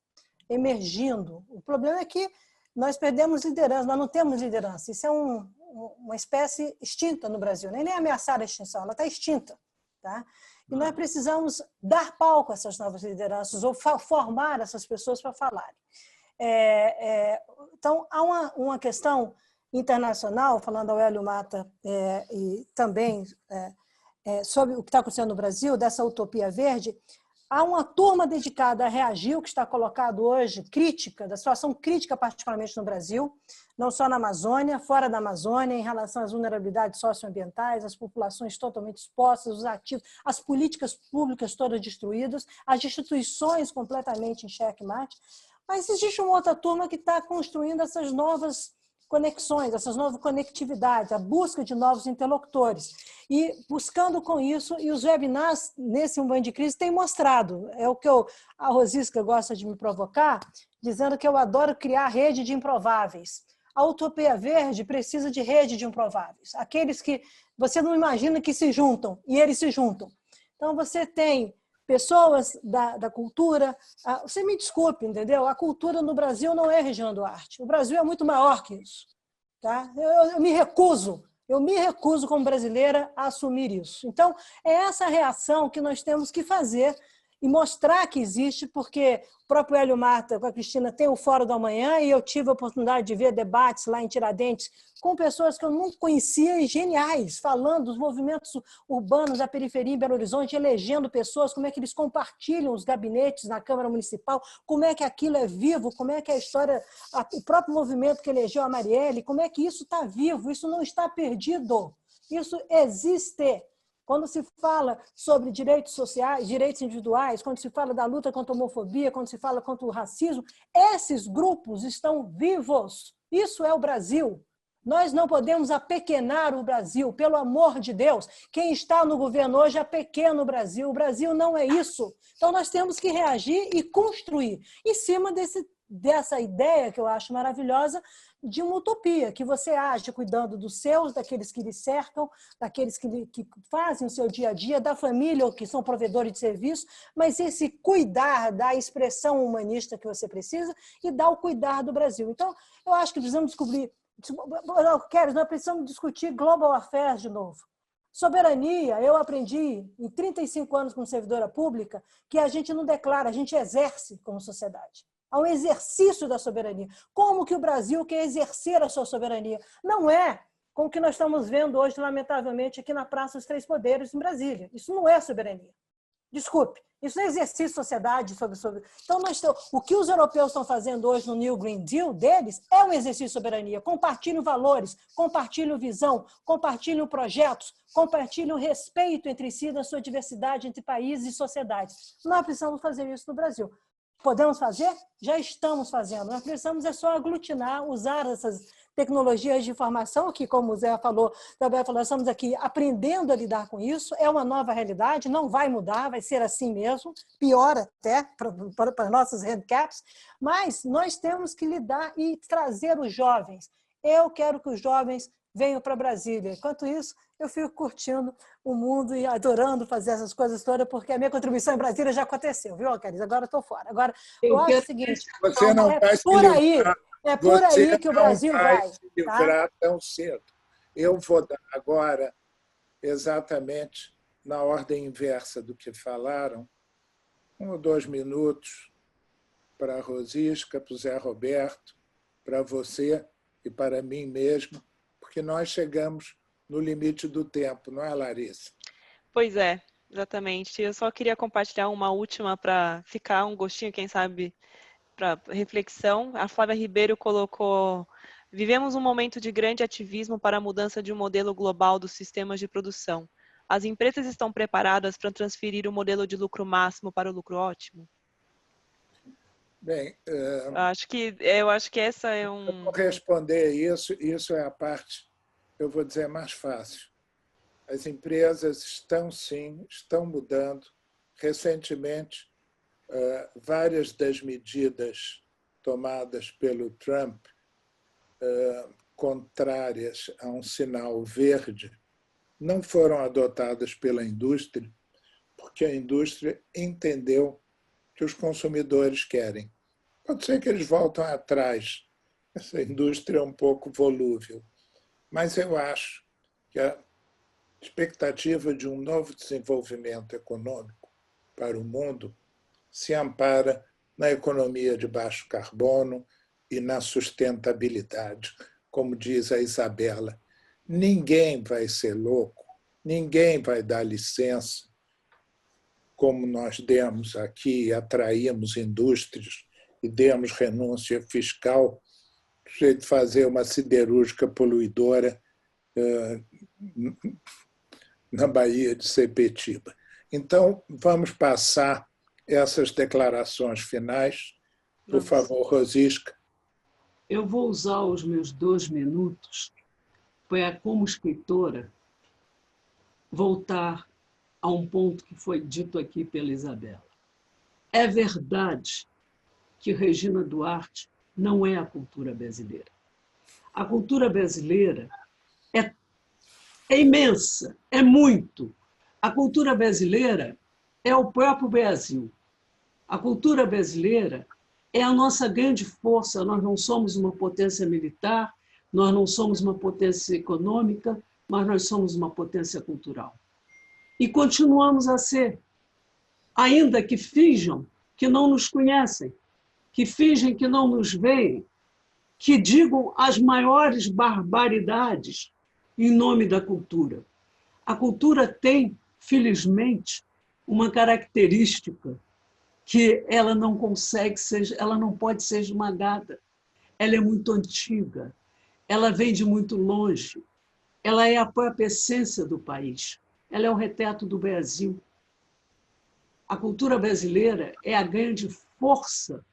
emergindo. O problema é que nós perdemos liderança, nós não temos liderança. Isso é uma espécie extinta no Brasil, nem ameaçar a extinção, ela está extinta. Tá? E nós precisamos dar palco a essas novas lideranças ou formar essas pessoas para falarem. Então, há uma questão internacional, falando ao Hélio Mata e também sobre o que está acontecendo no Brasil, dessa utopia verde. Há uma turma dedicada a reagir ao que está colocado hoje, crítica, da situação crítica, particularmente no Brasil, não só na Amazônia, fora da Amazônia, em relação às vulnerabilidades socioambientais, as populações totalmente expostas, os ativos, as políticas públicas todas destruídas, as instituições completamente em xeque-mate. Mas existe uma outra turma que está construindo essas novas conexões, essas novas conectividades, a busca de novos interlocutores. E buscando com isso, e os webinars nesse Momento de Crise têm mostrado, é o que a Rosisca gosta de me provocar, dizendo que eu adoro criar rede de improváveis. A utopia verde precisa de rede de improváveis, aqueles que você não imagina que se juntam, e eles se juntam. Então você tem pessoas da cultura, você me desculpe, entendeu? A cultura no Brasil não é região do arte. O Brasil é muito maior que isso. Tá? Eu me recuso como brasileira a assumir isso. Então, é essa reação que nós temos que fazer e mostrar que existe, porque o próprio Hélio Marta, com a Cristina, tem o Fórum da Manhã, e eu tive a oportunidade de ver debates lá em Tiradentes com pessoas que eu não conhecia e geniais, falando dos movimentos urbanos da periferia em Belo Horizonte, elegendo pessoas, como é que eles compartilham os gabinetes na Câmara Municipal, como é que aquilo é vivo, como é que a história, o próprio movimento que elegeu a Marielle, como é que isso está vivo, isso não está perdido, isso existe. Quando se fala sobre direitos sociais, direitos individuais, quando se fala da luta contra a homofobia, quando se fala contra o racismo, esses grupos estão vivos. Isso é o Brasil. Nós não podemos apequenar o Brasil, pelo amor de Deus. Quem está no governo hoje apequena o Brasil. O Brasil não é isso. Então, nós temos que reagir e construir em cima dessa ideia que eu acho maravilhosa de uma utopia, que você age cuidando dos seus, daqueles que lhe cercam, daqueles que fazem o seu dia a dia, da família ou que são provedores de serviço, mas esse cuidar da expressão humanista que você precisa e dar o cuidar do Brasil. Então, eu acho que precisamos descobrir... Nós precisamos discutir global affairs de novo. Soberania, eu aprendi em 35 anos como servidora pública que a gente não declara, a gente exerce como sociedade. Há um exercício da soberania. Como que o Brasil quer exercer a sua soberania? Não é com o que nós estamos vendo hoje, lamentavelmente, aqui na Praça dos Três Poderes, em Brasília. Isso não é soberania. Desculpe, isso não é exercício de sociedade sobre... Então, o que os europeus estão fazendo hoje no New Green Deal deles é um exercício de soberania. Compartilham valores, compartilham visão, compartilham projetos, compartilham respeito entre si da sua diversidade entre países e sociedades. Nós precisamos fazer isso no Brasil. Podemos fazer? Já estamos fazendo. Nós precisamos só aglutinar, usar essas tecnologias de informação, que, como o Zé falou, também falou, estamos aqui aprendendo a lidar com isso, é uma nova realidade, não vai mudar, vai ser assim mesmo, pior até para nossos handicaps, mas nós temos que lidar e trazer os jovens. Eu quero que os jovens venham para Brasília. Enquanto isso, eu fico curtindo o mundo e adorando fazer essas coisas todas, porque a minha contribuição em Brasília já aconteceu, viu, Cariz? Agora eu estou fora. Agora, eu acho o seguinte, você não vai por aí... É por aí que o Brasil vai. Se livrar tão cedo. Eu vou dar agora, exatamente na ordem inversa do que falaram, 1 ou 2 minutos para a Rosisca, para o Zé Roberto, para você e para mim mesmo, porque nós chegamos no limite do tempo, não é, Larissa? Pois é, exatamente. Eu só queria compartilhar uma última para ficar um gostinho, quem sabe, para reflexão. A Flávia Ribeiro colocou: vivemos um momento de grande ativismo para a mudança de um modelo global dos sistemas de produção. As empresas estão preparadas para transferir o modelo de lucro máximo para o lucro ótimo? Bem, eu acho que essa é um... Eu vou responder isso é a parte, eu vou dizer, mais fácil. As empresas estão, sim, estão mudando. Recentemente, várias das medidas tomadas pelo Trump, contrárias a um sinal verde, não foram adotadas pela indústria, porque a indústria entendeu que os consumidores querem. Pode ser que eles voltem atrás. Essa indústria é um pouco volúvel. Mas eu acho que a expectativa de um novo desenvolvimento econômico para o mundo se ampara na economia de baixo carbono e na sustentabilidade. Como diz a Isabela, ninguém vai ser louco, ninguém vai dar licença, como nós demos aqui, atraímos indústrias e demos renúncia fiscal, de fazer uma siderúrgica poluidora na Baía de Sepetiba. Então, vamos passar essas declarações finais. Por favor, Rosisca. Eu vou usar os meus 2 minutos para, como escritora, voltar a um ponto que foi dito aqui pela Isabela. É verdade que Regina Duarte não é a cultura brasileira. A cultura brasileira é imensa, é muito. A cultura brasileira é o próprio Brasil. A cultura brasileira é a nossa grande força. Nós não somos uma potência militar, nós não somos uma potência econômica, mas nós somos uma potência cultural. E continuamos a ser. ainda que finjam que não nos conhecem, que fingem que não nos veem, que digam as maiores barbaridades em nome da cultura. A cultura tem, felizmente, uma característica que ela não consegue ser, ela não pode ser esmagada. Ela é muito antiga, ela vem de muito longe, ela é a própria essência do país, ela é o retrato do Brasil. A cultura brasileira é a grande força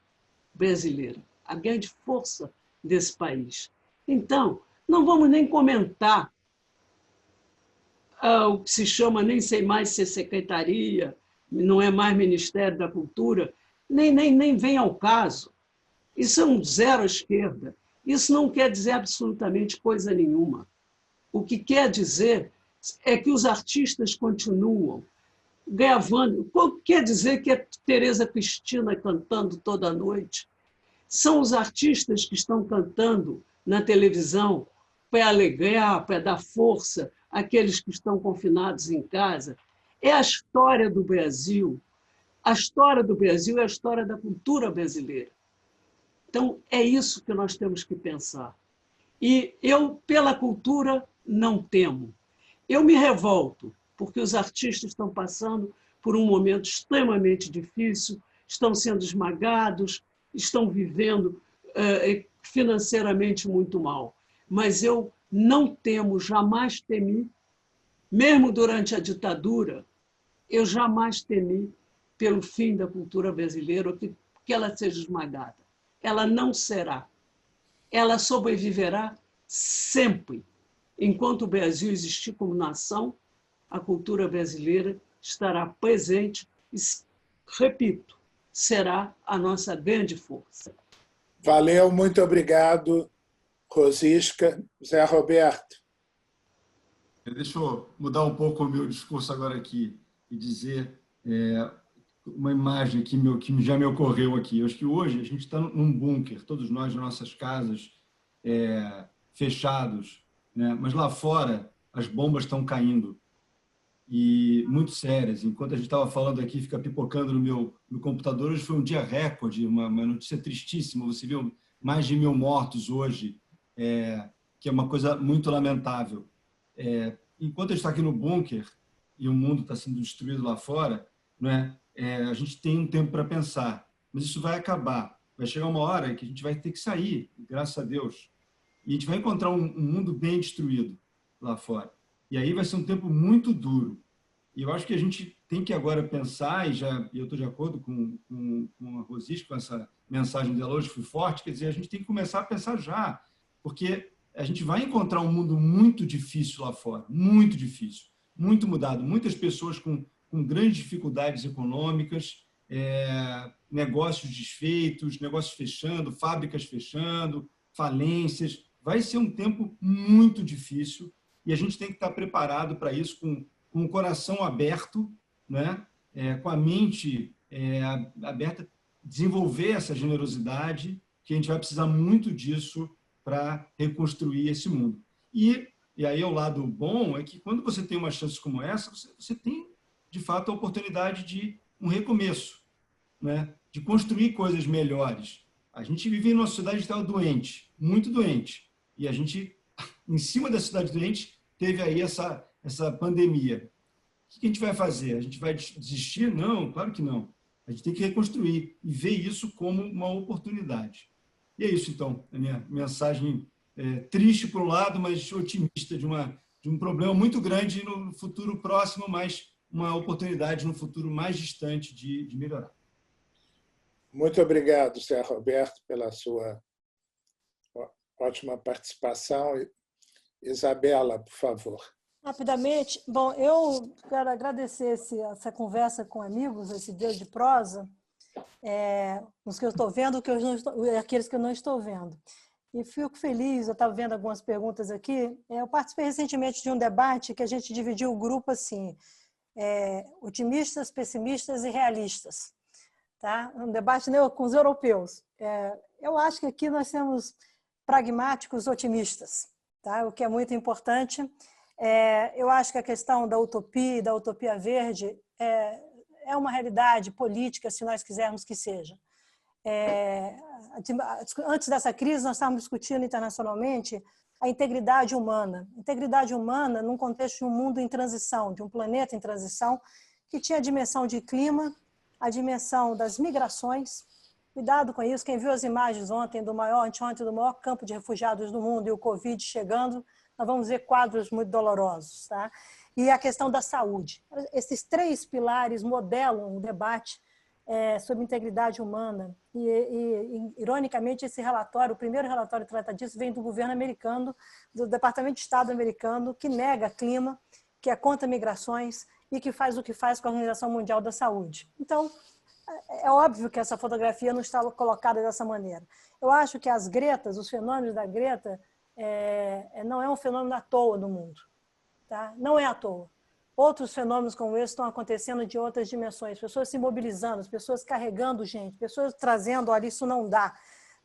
brasileira, a grande força desse país. Então, não vamos nem comentar o que se chama, nem sei mais se é secretaria, não é mais Ministério da Cultura, nem vem ao caso. Isso é um zero à esquerda. Isso não quer dizer absolutamente coisa nenhuma. O que quer dizer é que os artistas continuam gravando. Quer dizer que é Tereza Cristina cantando toda noite? São os artistas que estão cantando na televisão para alegrar, para dar força àqueles que estão confinados em casa. É a história do Brasil. A história do Brasil é a história da cultura brasileira. Então, é isso que nós temos que pensar. E eu, pela cultura, não temo. Eu me revolto, porque os artistas estão passando por um momento extremamente difícil, estão sendo esmagados, estão vivendo financeiramente muito mal. Mas eu não temo, jamais temi, mesmo durante a ditadura, eu jamais temi pelo fim da cultura brasileira, que ela seja esmagada. Ela não será. Ela sobreviverá sempre. Enquanto o Brasil existir como nação, a cultura brasileira estará presente e, repito, será a nossa grande força. Valeu, muito obrigado, Rosisca. Zé Roberto. Deixa eu mudar um pouco o meu discurso agora aqui e dizer uma imagem que já me ocorreu aqui. Eu acho que hoje a gente está num bunker, todos nós nas nossas casas, fechados, né? Mas lá fora as bombas estão caindo, e muito sérias. Enquanto a gente estava falando aqui, fica pipocando no computador, hoje foi um dia recorde, uma notícia tristíssima. Você viu mais de 1000 mortos hoje, que é uma coisa muito lamentável. Enquanto a gente está aqui no bunker e o mundo está sendo destruído lá fora, né, a gente tem um tempo para pensar, mas isso vai acabar. Vai chegar uma hora que a gente vai ter que sair, graças a Deus, e a gente vai encontrar um mundo bem destruído lá fora. E aí vai ser um tempo muito duro. E eu acho que a gente tem que agora pensar, e eu estou de acordo com a Rosisca, com essa mensagem dela hoje, foi forte, quer dizer, a gente tem que começar a pensar já, porque a gente vai encontrar um mundo muito difícil lá fora, muito difícil, muito mudado, muitas pessoas com grandes dificuldades econômicas, negócios desfeitos, negócios fechando, fábricas fechando, falências. Vai ser um tempo muito difícil e a gente tem que estar preparado para isso com o coração aberto, né? Com a mente aberta, desenvolver essa generosidade, que a gente vai precisar muito disso para reconstruir esse mundo. E aí, o lado bom é que, quando você tem uma chance como essa, você tem, de fato, a oportunidade de um recomeço, né? De construir coisas melhores. A gente vive em uma sociedade que estava doente, muito doente, e a gente, em cima da cidade doente, teve aí essa pandemia. O que a gente vai fazer? A gente vai desistir? Não, claro que não. A gente tem que reconstruir e ver isso como uma oportunidade. E é isso, então, a minha mensagem triste por um lado, mas otimista de um problema muito grande no futuro próximo, mas uma oportunidade no futuro mais distante de melhorar. Muito obrigado, Zé Roberto, pela sua ótima participação. Isabela, por favor. Rapidamente, bom, eu quero agradecer essa conversa com amigos, esse dia de prosa, os que eu estou vendo e aqueles que eu não estou vendo. E fico feliz, eu estava vendo algumas perguntas aqui. Eu participei recentemente de um debate que a gente dividiu o grupo assim, otimistas, pessimistas e realistas. Tá? Um debate com os europeus. Eu acho que aqui nós temos pragmáticos otimistas, tá? O que é muito importante. Eu acho que a questão da utopia e da utopia verde é uma realidade política, se nós quisermos que seja. Antes dessa crise, nós estávamos discutindo internacionalmente a integridade humana. Integridade humana num contexto de um mundo em transição, de um planeta em transição, que tinha a dimensão de clima, a dimensão das migrações. Cuidado com isso. Quem viu as imagens ontem do maior campo de refugiados do mundo e o Covid chegando, nós vamos ver quadros muito dolorosos, tá? E a questão da saúde. Esses 3 pilares modelam o debate sobre integridade humana. E, ironicamente, esse relatório, o primeiro relatório que trata disso, vem do governo americano, do Departamento de Estado americano, que nega clima, que é contra migrações e que faz o que faz com a Organização Mundial da Saúde. Então, é óbvio que essa fotografia não está colocada dessa maneira. Eu acho que as Gretas, os fenômenos da Greta, não é um fenômeno à toa no mundo. Tá? Não é à toa. Outros fenômenos como esse estão acontecendo de outras dimensões. Pessoas se mobilizando, pessoas carregando gente, pessoas trazendo, olha, isso não dá.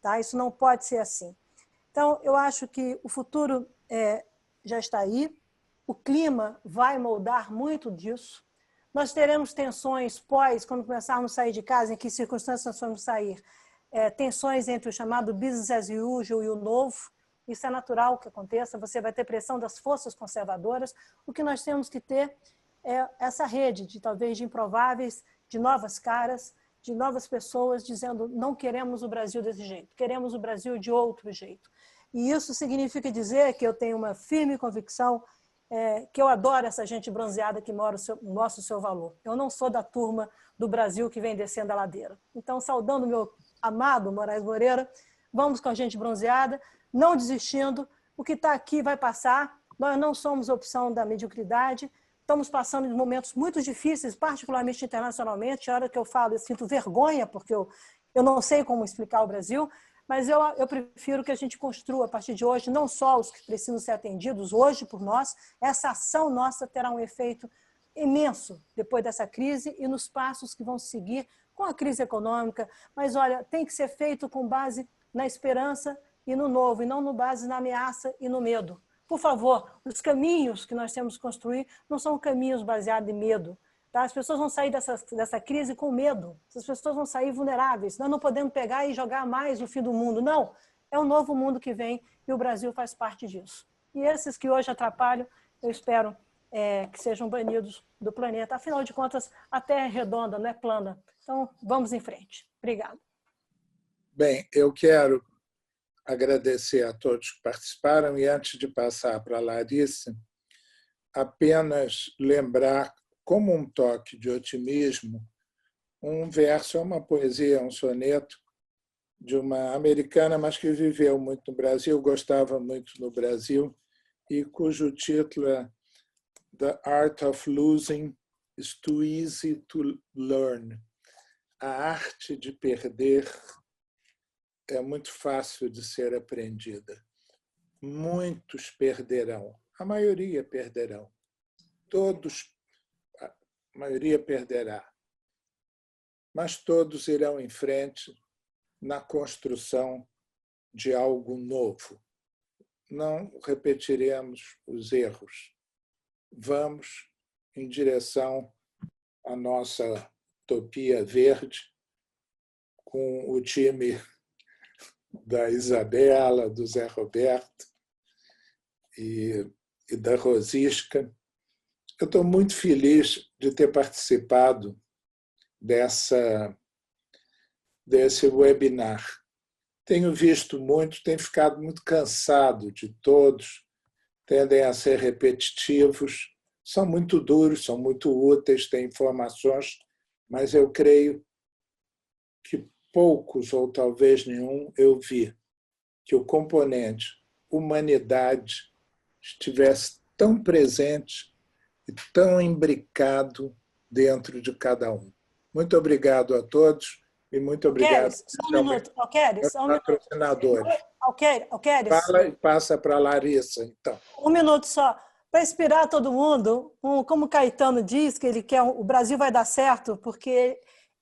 Tá? Isso não pode ser assim. Então, eu acho que o futuro já está aí. O clima vai moldar muito disso. Nós teremos tensões quando começarmos a sair de casa, em que circunstâncias nós vamos sair. Tensões entre o chamado business as usual e o novo. Isso é natural que aconteça, você vai ter pressão das forças conservadoras. O que nós temos que ter é essa rede, talvez de improváveis, de novas caras, de novas pessoas dizendo não queremos o Brasil desse jeito, queremos o Brasil de outro jeito. E isso significa dizer que eu tenho uma firme convicção que eu adoro essa gente bronzeada que mostra o seu valor. Eu não sou da turma do Brasil que vem descendo a ladeira. Então, saudando o meu amado Moraes Moreira, vamos com a gente bronzeada, não desistindo, o que está aqui vai passar, nós não somos opção da mediocridade, estamos passando de momentos muito difíceis, particularmente internacionalmente, a hora que eu falo, eu sinto vergonha, porque eu não sei como explicar o Brasil, mas eu prefiro que a gente construa, a partir de hoje, não só os que precisam ser atendidos hoje por nós, essa ação nossa terá um efeito imenso depois dessa crise e nos passos que vão seguir com a crise econômica, mas olha, tem que ser feito com base na esperança e no novo, e não no base na ameaça e no medo. Por favor, os caminhos que nós temos que construir não são caminhos baseados em medo. Tá? As pessoas vão sair dessa crise com medo, as pessoas vão sair vulneráveis. Nós não podemos pegar e jogar mais o fim do mundo. Não, é um novo mundo que vem e o Brasil faz parte disso. E esses que hoje atrapalham, eu espero que sejam banidos do planeta. Afinal de contas, a Terra é redonda, não é plana. Então, vamos em frente. Obrigada. Bem, eu quero agradecer a todos que participaram e, antes de passar para a Larissa, apenas lembrar, como um toque de otimismo, um verso, uma poesia, um soneto de uma americana, mas que viveu muito no Brasil, gostava muito no Brasil, e cujo título é The Art of Losing is Too Easy to Learn. A arte de perder é muito fácil de ser aprendida. Muitos perderão, a maioria perderão. A maioria perderá. Mas todos irão em frente na construção de algo novo. Não repetiremos os erros. Vamos em direção à nossa utopia verde, com o time da Isabela, do Zé Roberto e da Rosisca. Eu estou muito feliz de ter participado desse webinar. Tenho visto muito, tenho ficado muito cansado de todos, tendem a ser repetitivos, são muito duros, são muito úteis, têm informações, mas eu creio que poucos, ou talvez nenhum, eu vi que o componente humanidade estivesse tão presente e tão imbricado dentro de cada um. Muito obrigado a todos e muito obrigado aos patrocinadores. Alqueires. Fala e passa para a Larissa, então. Um minuto só. Para inspirar todo mundo, como o Caetano diz, que ele quer o Brasil vai dar certo, porque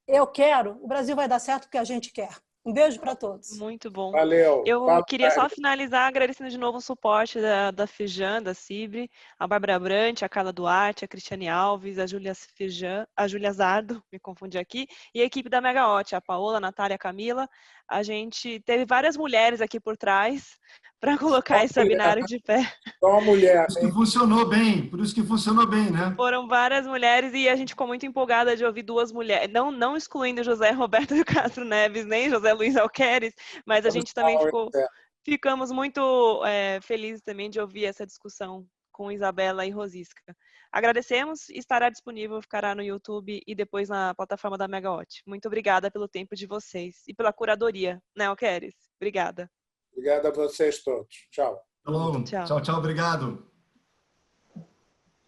eu quero, o Brasil vai dar certo porque a gente quer. Um beijo para todos. Muito bom. Valeu. Eu Fala, queria só Mário. finalizar agradecendo de novo o suporte da Fijan, da Cibre, a Bárbara Brant, a Carla Duarte, a Cristiane Alves, a Júlia Fijan, a Júlia Zardo, me confundi aqui, e a equipe da Megawatt, a Paola, a Natália, a Camila. A gente teve várias mulheres aqui por trás para colocar esse webinário de pé. Só uma mulher, Por isso que hein? funcionou bem, por isso que funcionou bem, né? Foram várias mulheres e a gente ficou muito empolgada de ouvir duas mulheres, não excluindo José Roberto de Castro Neves, nem José Luiz Alqueires, mas a gente também ficamos muito felizes também de ouvir essa discussão com Isabela e Rosisca. Agradecemos e estará disponível, ficará no YouTube e depois na plataforma da Megawatt. Muito obrigada pelo tempo de vocês e pela curadoria, né, Alqueires? Obrigada. Obrigado a vocês todos. Tchau. Até logo. Tchau. Tchau, tchau, obrigado.